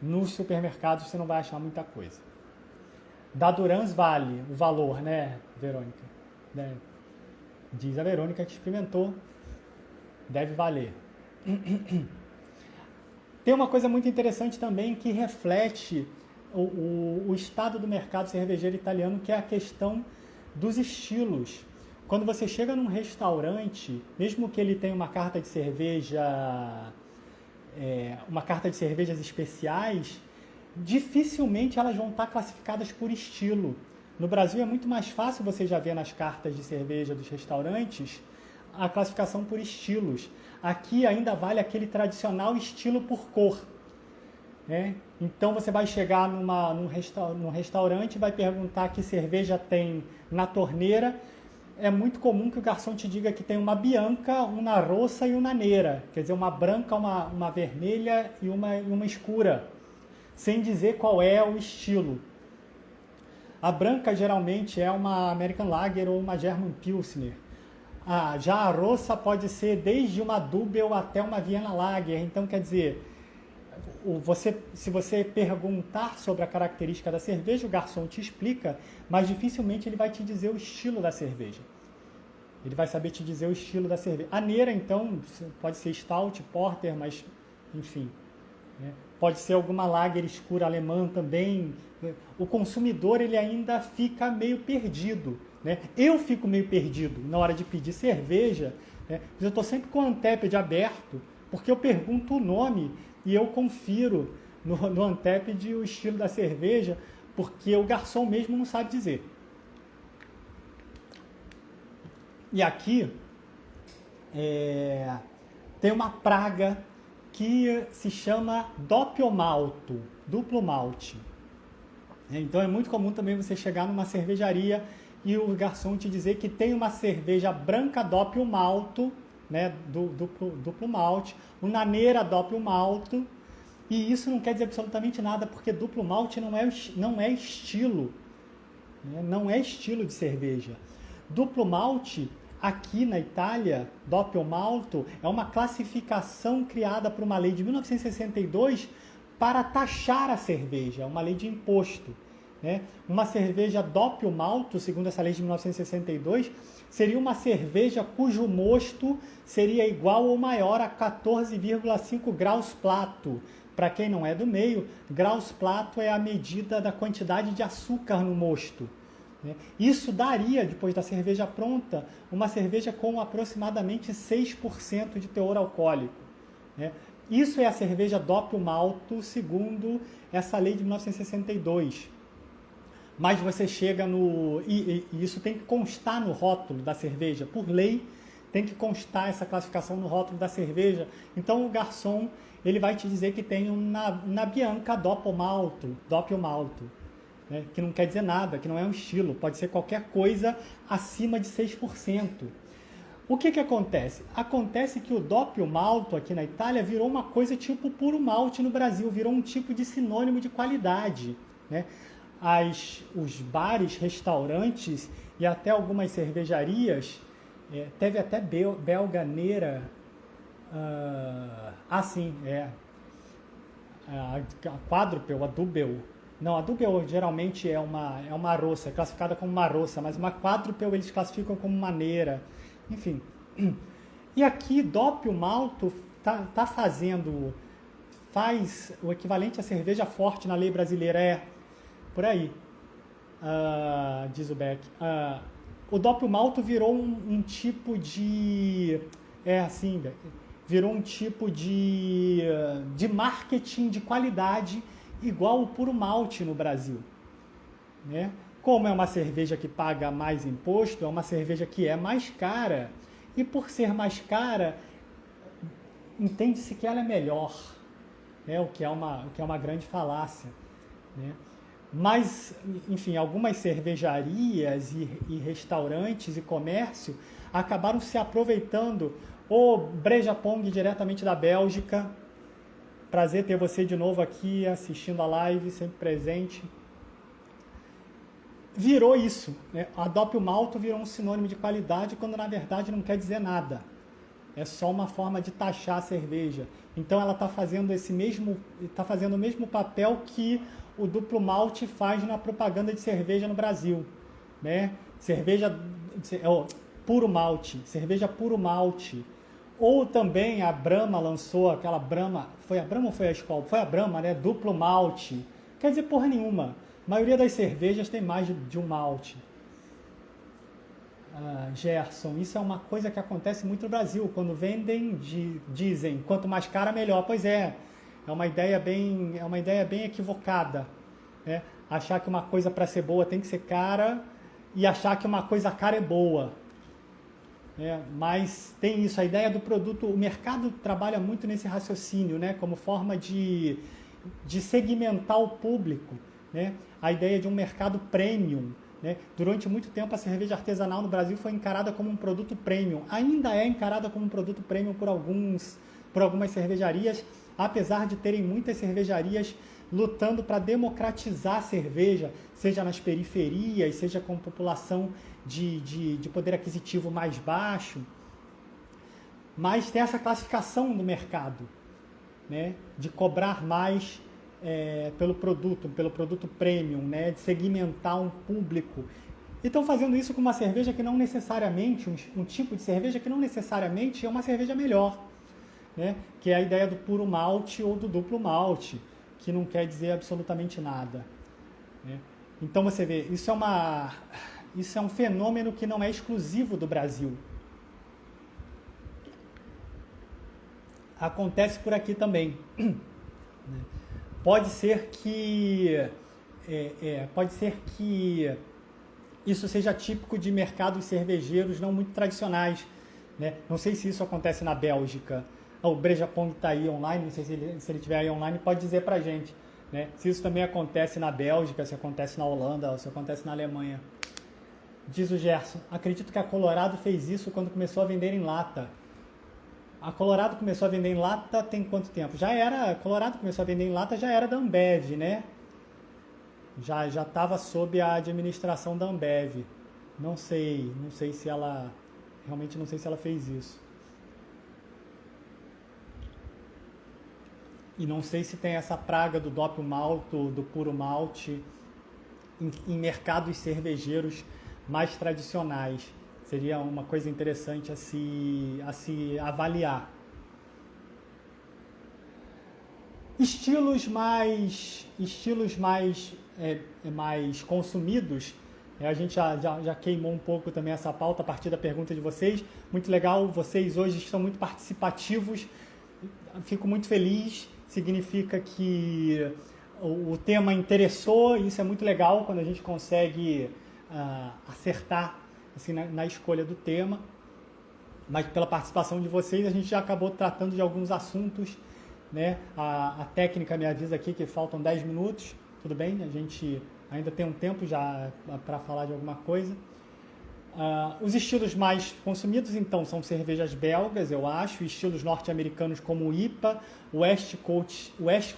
Nos supermercados você não vai achar muita coisa. Da Durans vale o valor, né, Verônica? Né? Diz a Verônica que experimentou, deve valer. Tem uma coisa muito interessante também que reflete o estado do mercado cervejeiro italiano, que é a questão dos estilos. Quando você chega num restaurante, mesmo que ele tenha uma carta de cerveja, uma carta de cervejas especiais, dificilmente elas vão estar classificadas por estilo. No Brasil é muito mais fácil você já ver nas cartas de cerveja dos restaurantes a classificação por estilos. Aqui ainda vale aquele tradicional estilo por cor, né? Então você vai chegar num restaurante e vai perguntar que cerveja tem na torneira. É muito comum que o garçom te diga que tem uma bianca, uma rossa e uma nera. Quer dizer, uma branca, uma vermelha e uma escura, sem dizer qual é o estilo. A branca geralmente é uma American Lager ou uma German Pilsner. Já a roça pode ser desde uma Double até uma Vienna Lager. Então, quer dizer, se você perguntar sobre a característica da cerveja, o garçom te explica, mas dificilmente ele vai te dizer o estilo da cerveja. Ele vai saber te dizer o estilo da cerveja. A neira, então, pode ser stout, porter, mas, enfim, né? Pode ser alguma lager escura alemã também. O consumidor, ele ainda fica meio perdido, né? Eu fico meio perdido na hora de pedir cerveja, né? Eu estou sempre com o Untappd aberto, porque eu pergunto o nome e eu confiro no Untappd o estilo da cerveja, porque o garçom mesmo não sabe dizer. E aqui tem uma praga que se chama dopiomalto, duplo malte. Então é muito comum também você chegar numa cervejaria e o garçom te dizer que tem uma cerveja branca dopio malto, né, duplo malte, uma neira dopio malto, e isso não quer dizer absolutamente nada, porque duplo malte não é estilo, né, não é estilo de cerveja. Duplo malte, aqui na Itália, doppio malto, é uma classificação criada por uma lei de 1962 para taxar a cerveja, uma lei de imposto. Né? Uma cerveja doppio malto, segundo essa lei de 1962, seria uma cerveja cujo mosto seria igual ou maior a 14,5 graus Plato. Para quem não é do meio, graus Plato é a medida da quantidade de açúcar no mosto. Isso daria, depois da cerveja pronta, uma cerveja com aproximadamente 6% de teor alcoólico. Isso é a cerveja doppio malto, segundo essa lei de 1962. Mas você chega no... E isso tem que constar no rótulo da cerveja. Por lei, tem que constar essa classificação no rótulo da cerveja. Então, o garçom ele vai te dizer que tem na Bianca doppio malto. Né, que não quer dizer nada, que não é um estilo, pode ser qualquer coisa acima de 6%. O que acontece? Acontece que o doppio malto aqui na Itália virou uma coisa tipo puro malte no Brasil, virou um tipo de sinônimo de qualidade. Né? Os bares, restaurantes e até algumas cervejarias, teve até Belganeira, a Quadrupel, a Dubel. Não, a Dubel geralmente é uma roça, é classificada como uma roça, mas uma Quadrupel eles classificam como maneira, enfim. E aqui, doppio malto faz o equivalente à cerveja forte na lei brasileira, por aí, diz o Beck. O doppio malto virou um tipo de... virou um tipo de marketing de qualidade igual o puro malte no Brasil. Né? Como é uma cerveja que paga mais imposto, é uma cerveja que é mais cara, e por ser mais cara, entende-se que ela é melhor, né? o que é uma grande falácia. Né? Mas, enfim, algumas cervejarias e restaurantes e comércio acabaram se aproveitando. O Breja Pong, diretamente da Bélgica. Prazer ter você de novo aqui assistindo a live, sempre presente. Virou isso. Né? A doppio malto virou um sinônimo de qualidade, quando na verdade não quer dizer nada. É só uma forma de taxar a cerveja. Então ela está fazendo o mesmo papel que o duplo malte faz na propaganda de cerveja no Brasil. Né? Puro malte, cerveja puro malte. Ou também a Brahma lançou aquela Brahma, foi a Brahma ou foi a Skol? Foi a Brahma, né? Duplo malte. Quer dizer porra nenhuma. A maioria das cervejas tem mais de um malte. Gerson, isso é uma coisa que acontece muito no Brasil. Quando vendem, dizem, quanto mais cara, melhor. Pois é uma ideia bem equivocada. Né? Achar que uma coisa para ser boa tem que ser cara e achar que uma coisa cara é boa. Mas tem isso, a ideia do produto, o mercado trabalha muito nesse raciocínio, né, como forma de segmentar o público, né, a ideia de um mercado premium. Né. Durante muito tempo a cerveja artesanal no Brasil foi encarada como um produto premium, ainda é encarada como um produto premium por algumas cervejarias, apesar de terem muitas cervejarias lutando para democratizar a cerveja, seja nas periferias, seja com população de poder aquisitivo mais baixo. Mas tem essa classificação no mercado, né, de cobrar mais pelo produto premium, né, de segmentar um público. E estão fazendo isso com uma cerveja que não necessariamente, um tipo de cerveja que não necessariamente é uma cerveja melhor, né, que é a ideia do puro malte ou do duplo malte, que não quer dizer absolutamente nada. Né? Então você vê, isso é um fenômeno que não é exclusivo do Brasil. Acontece por aqui também. Pode ser que pode ser que isso seja típico de mercados cervejeiros não muito tradicionais, né? Não sei se isso acontece na Bélgica. O Brejapong está aí online, não sei se ele estiver aí online, pode dizer para a gente, né? Se isso também acontece na Bélgica, se acontece na Holanda, ou se acontece na Alemanha. Diz o Gerson, acredito que a Colorado fez isso quando começou a vender em lata. A Colorado começou a vender em lata tem quanto tempo? A Colorado começou a vender em lata, já era da Ambev, né? Já estava sob a administração da Ambev. Não sei se ela... Realmente não sei se ela fez isso. E não sei se tem essa praga do doppio malto, do puro malte, em mercados cervejeiros mais tradicionais. Seria uma coisa interessante a se avaliar. Estilos mais consumidos, a gente já queimou um pouco também essa pauta a partir da pergunta de vocês. Muito legal, vocês hoje estão muito participativos. Fico muito feliz, significa que o tema interessou, e isso é muito legal quando a gente consegue acertar assim, na escolha do tema. Mas pela participação de vocês, a gente já acabou tratando de alguns assuntos, né? A técnica me avisa aqui que faltam 10 minutos, tudo bem? A gente ainda tem um tempo já para falar de alguma coisa. Os estilos mais consumidos, então, são cervejas belgas, eu acho, estilos norte-americanos como o IPA, o West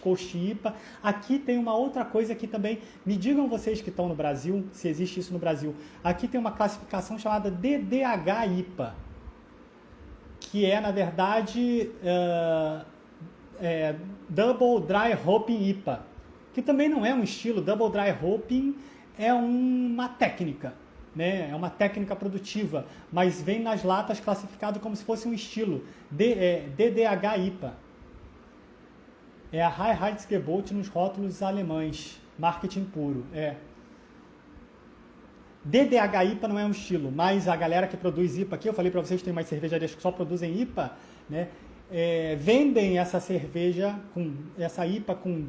Coast IPA. Aqui tem uma outra coisa que também, me digam vocês que estão no Brasil, se existe isso no Brasil. Aqui tem uma classificação chamada DDH IPA, que é, na verdade, Double Dry Hopping IPA, que também não é um estilo. Double Dry Hopping é uma técnica, né? É uma técnica produtiva, mas vem nas latas classificado como se fosse um estilo, DDH IPA. É a Reinheitsgebot nos rótulos alemães, marketing puro. DDH IPA não é um estilo, mas a galera que produz IPA aqui, eu falei para vocês, tem mais cervejarias que só produzem IPA, né? Vendem essa cerveja, essa IPA com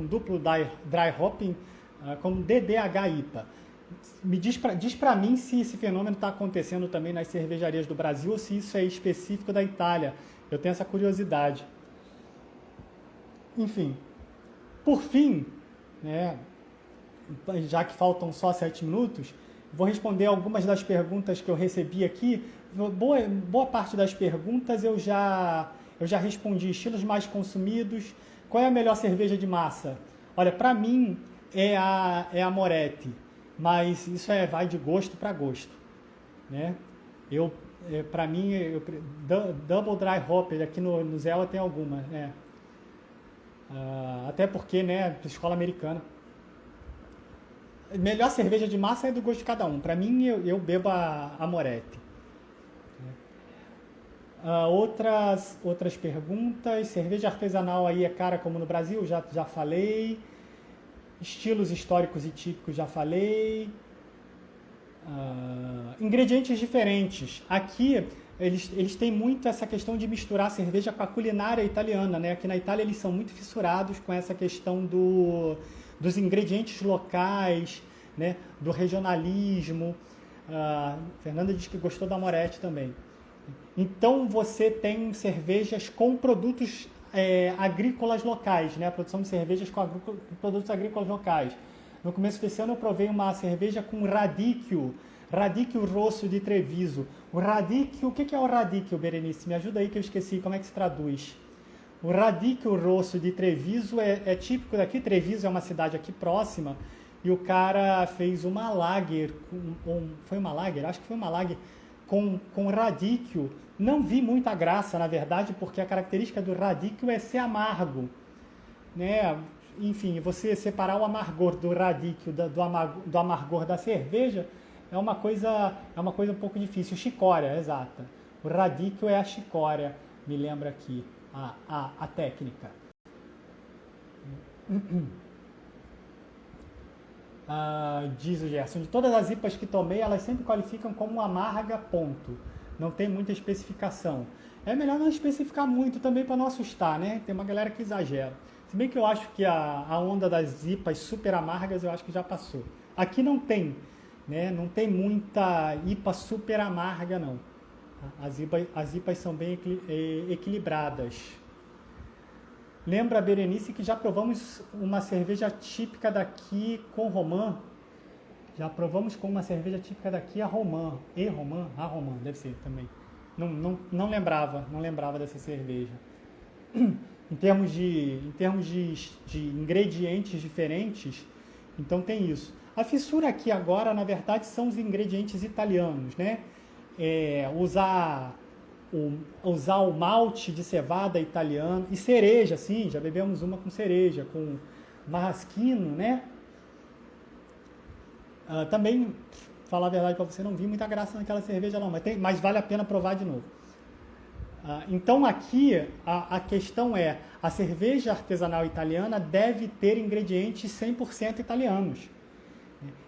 duplo dry hopping, como DDH IPA. Diz para mim se esse fenômeno está acontecendo também nas cervejarias do Brasil ou se isso é específico da Itália. Eu tenho essa curiosidade. Enfim, por fim, né, já que faltam só 7 minutos, vou responder algumas das perguntas que eu recebi aqui. Boa parte das perguntas eu já respondi. Estilos mais consumidos. Qual é a melhor cerveja de massa? Olha, para mim é a Moretti, mas isso vai de gosto para gosto, né? Para mim, Double Dry Hopper, aqui no Zella tem alguma, né? Até porque, né, escola americana. Melhor cerveja de massa é do gosto de cada um. Para mim, eu bebo a Moretti. Outras perguntas. Cerveja artesanal aí é cara como no Brasil? Já falei. Estilos históricos e típicos, já falei. Ingredientes diferentes. Aqui, eles têm muito essa questão de misturar a cerveja com a culinária italiana, né? Aqui na Itália, eles são muito fissurados com essa questão dos ingredientes locais, né? Do regionalismo. Fernanda diz que gostou da Moretti também. Então, você tem cervejas com produtos agrícolas locais, né? A produção de cervejas com produtos agrícolas locais. No começo desse ano eu provei uma cerveja com radicchio rosso de Treviso. O radicchio, o que é o radicchio, Berenice? Me ajuda aí que eu esqueci, como é que se traduz? O radicchio rosso de Treviso é típico daqui. Treviso é uma cidade aqui próxima, e o cara fez uma lager, foi uma lager? Acho que foi uma lager com radicchio. Não vi muita graça, na verdade, porque a característica do radicchio é ser amargo, né? Enfim, você separar o amargor do radicchio do amargor da cerveja é uma coisa um pouco difícil. Chicória, exata. O radicchio é a chicória, me lembra aqui a técnica. Diz o Gerson, de todas as IPAs que tomei, elas sempre qualificam como amarga, ponto. Não tem muita especificação. É melhor não especificar muito também para não assustar, né? Tem uma galera que exagera. Se bem que eu acho que a onda das IPAs super amargas eu acho que já passou. Aqui não tem, né? Não tem muita IPA super amarga, não. As IPAs são bem equilibradas. Lembra, Berenice, que já provamos uma cerveja típica daqui com romã? Já provamos com uma cerveja típica daqui a romã. A romã, deve ser também. Não lembrava dessa cerveja. Em termos de ingredientes diferentes, então tem isso. A fissura aqui agora, na verdade, são os ingredientes italianos, né? Usar o malte de cevada italiano e cereja, sim, já bebemos uma com cereja, com marraschino, né? Também, falar a verdade para você, não vi muita graça naquela cerveja não, mas vale a pena provar de novo. Então aqui a questão é, a cerveja artesanal italiana deve ter ingredientes 100% italianos.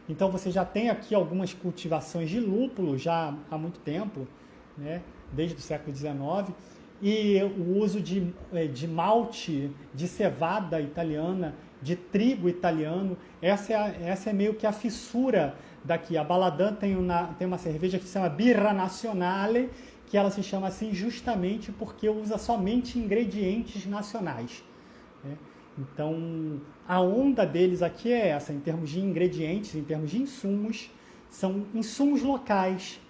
Então você já tem aqui algumas cultivações de lúpulo já há muito tempo, né? Desde o século XIX, e o uso de malte, de cevada italiana, de trigo italiano, essa é meio que a fissura daqui. A Baladã tem uma cerveja que se chama Birra Nazionale, que ela se chama assim justamente porque usa somente ingredientes nacionais, né? Então, a onda deles aqui é essa, em termos de ingredientes, em termos de insumos, são insumos locais,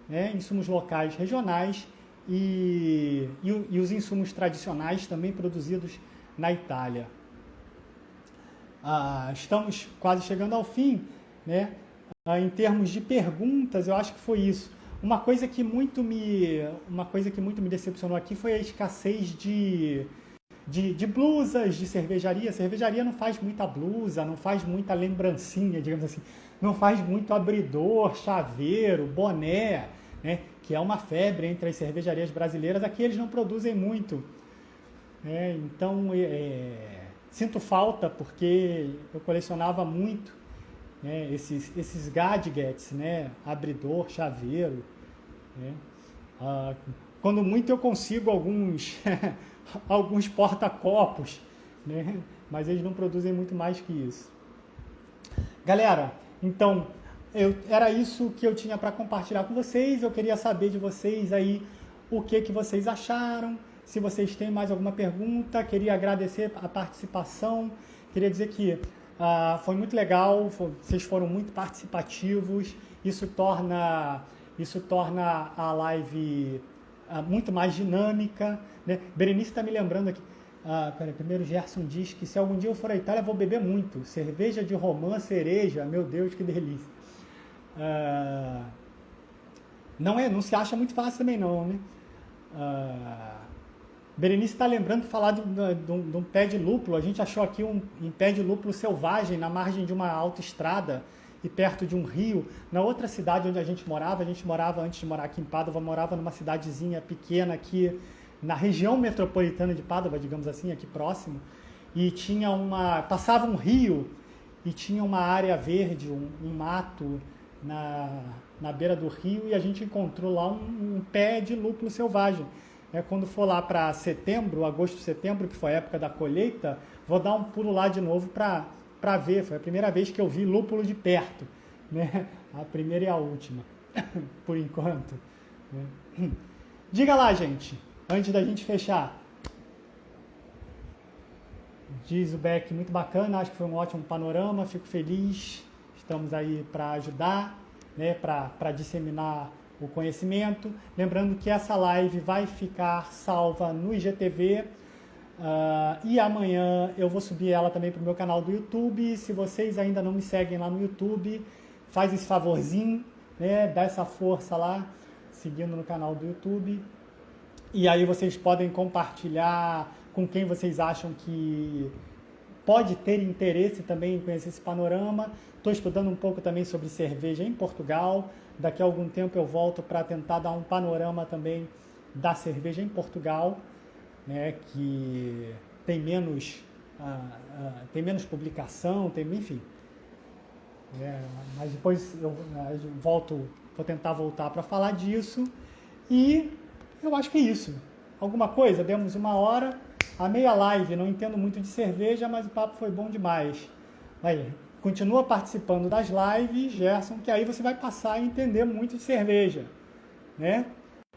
né? Insumos locais regionais e os insumos tradicionais também produzidos na Itália. Estamos quase chegando ao fim, né? Em termos de perguntas, eu acho que foi isso. Uma coisa que muito me decepcionou aqui foi a escassez de blusas de cervejaria. A cervejaria não faz muita blusa, não faz muita lembrancinha, digamos assim, não faz muito abridor, chaveiro, boné, né? Que é uma febre entre as cervejarias brasileiras. Aqui eles não produzem muito, né? Então sinto falta, porque eu colecionava muito, né, esses gadgets, né? Abridor, chaveiro, né? Quando muito eu consigo alguns alguns porta-copos, né? Mas eles não produzem muito mais que isso. Galera, então era isso que eu tinha para compartilhar com vocês. Eu queria saber de vocês aí o que vocês acharam. Se vocês têm mais alguma pergunta, queria agradecer a participação. Queria dizer que foi muito legal, vocês foram muito participativos. Isso torna a live muito mais dinâmica, né? Berenice está me lembrando aqui. Primeiro Gerson diz que se algum dia eu for à Itália, vou beber muito. Cerveja de romã, cereja, meu Deus, que delícia. Não se acha muito fácil também não, né? Berenice está lembrando de falar de um pé de lúpulo. A gente achou aqui um pé de lúpulo selvagem na margem de uma autoestrada e perto de um rio. Na outra cidade onde a gente morava, antes de morar aqui em Pádua, morava numa cidadezinha pequena aqui na região metropolitana de Pádua, digamos assim, aqui próximo, e passava um rio e tinha uma área verde, um mato na beira do rio, e a gente encontrou lá um pé de lúpulo selvagem. Quando for lá para agosto, setembro, que foi a época da colheita, vou dar um pulo lá de novo para ver. Foi a primeira vez que eu vi lúpulo de perto, né? A primeira e a última, por enquanto, né? Diga lá, gente, antes da gente fechar. Diz o Beck, muito bacana, acho que foi um ótimo panorama, fico feliz, estamos aí para ajudar, né? Para disseminar o conhecimento. Lembrando que essa live vai ficar salva no IGTV, e amanhã eu vou subir ela também para o meu canal do YouTube. Se vocês ainda não me seguem lá no YouTube, faz esse favorzinho, né? Dá essa força lá, seguindo no canal do YouTube. E aí vocês podem compartilhar com quem vocês acham que pode ter interesse também em conhecer esse panorama. Estou estudando um pouco também sobre cerveja em Portugal. Daqui a algum tempo eu volto para tentar dar um panorama também da cerveja em Portugal, né, que tem menos publicação, enfim. Mas depois eu vou tentar voltar para falar disso. E eu acho que é isso. Alguma coisa? Demos 1 hora. a meia live, não entendo muito de cerveja, mas o papo foi bom demais. Aí, continua participando das lives, Gerson, que aí você vai passar a entender muito de cerveja, né?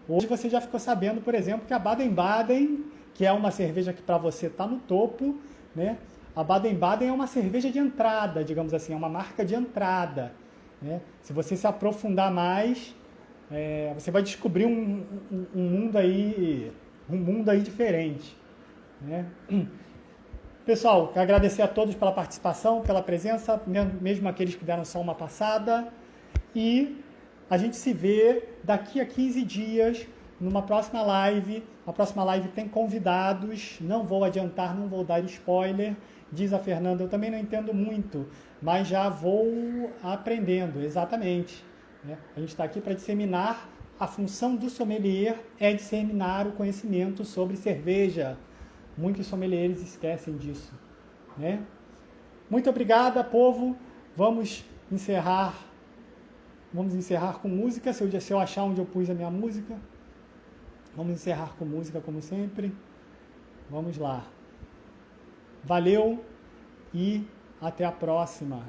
Hoje você já ficou sabendo, por exemplo, que a Baden-Baden, que é uma cerveja que para você está no topo, né? A Baden-Baden é uma cerveja de entrada, digamos assim, é uma marca de entrada, né? Se você se aprofundar mais, você vai descobrir um mundo aí diferente, né? Pessoal, quero agradecer a todos pela participação, pela presença, mesmo aqueles que deram só uma passada. E a gente se vê daqui a 15 dias numa próxima live. A próxima live tem convidados, não vou adiantar, não vou dar spoiler. Diz a Fernanda, eu também não entendo muito, mas já vou aprendendo, exatamente. Né? A gente está aqui para disseminar, a função do sommelier é disseminar o conhecimento sobre cerveja. Muitos sommeliers esquecem disso, né? Muito obrigada, povo. Vamos encerrar com música. Se eu achar onde eu pus a minha música. Vamos encerrar com música, como sempre. Vamos lá. Valeu e até a próxima.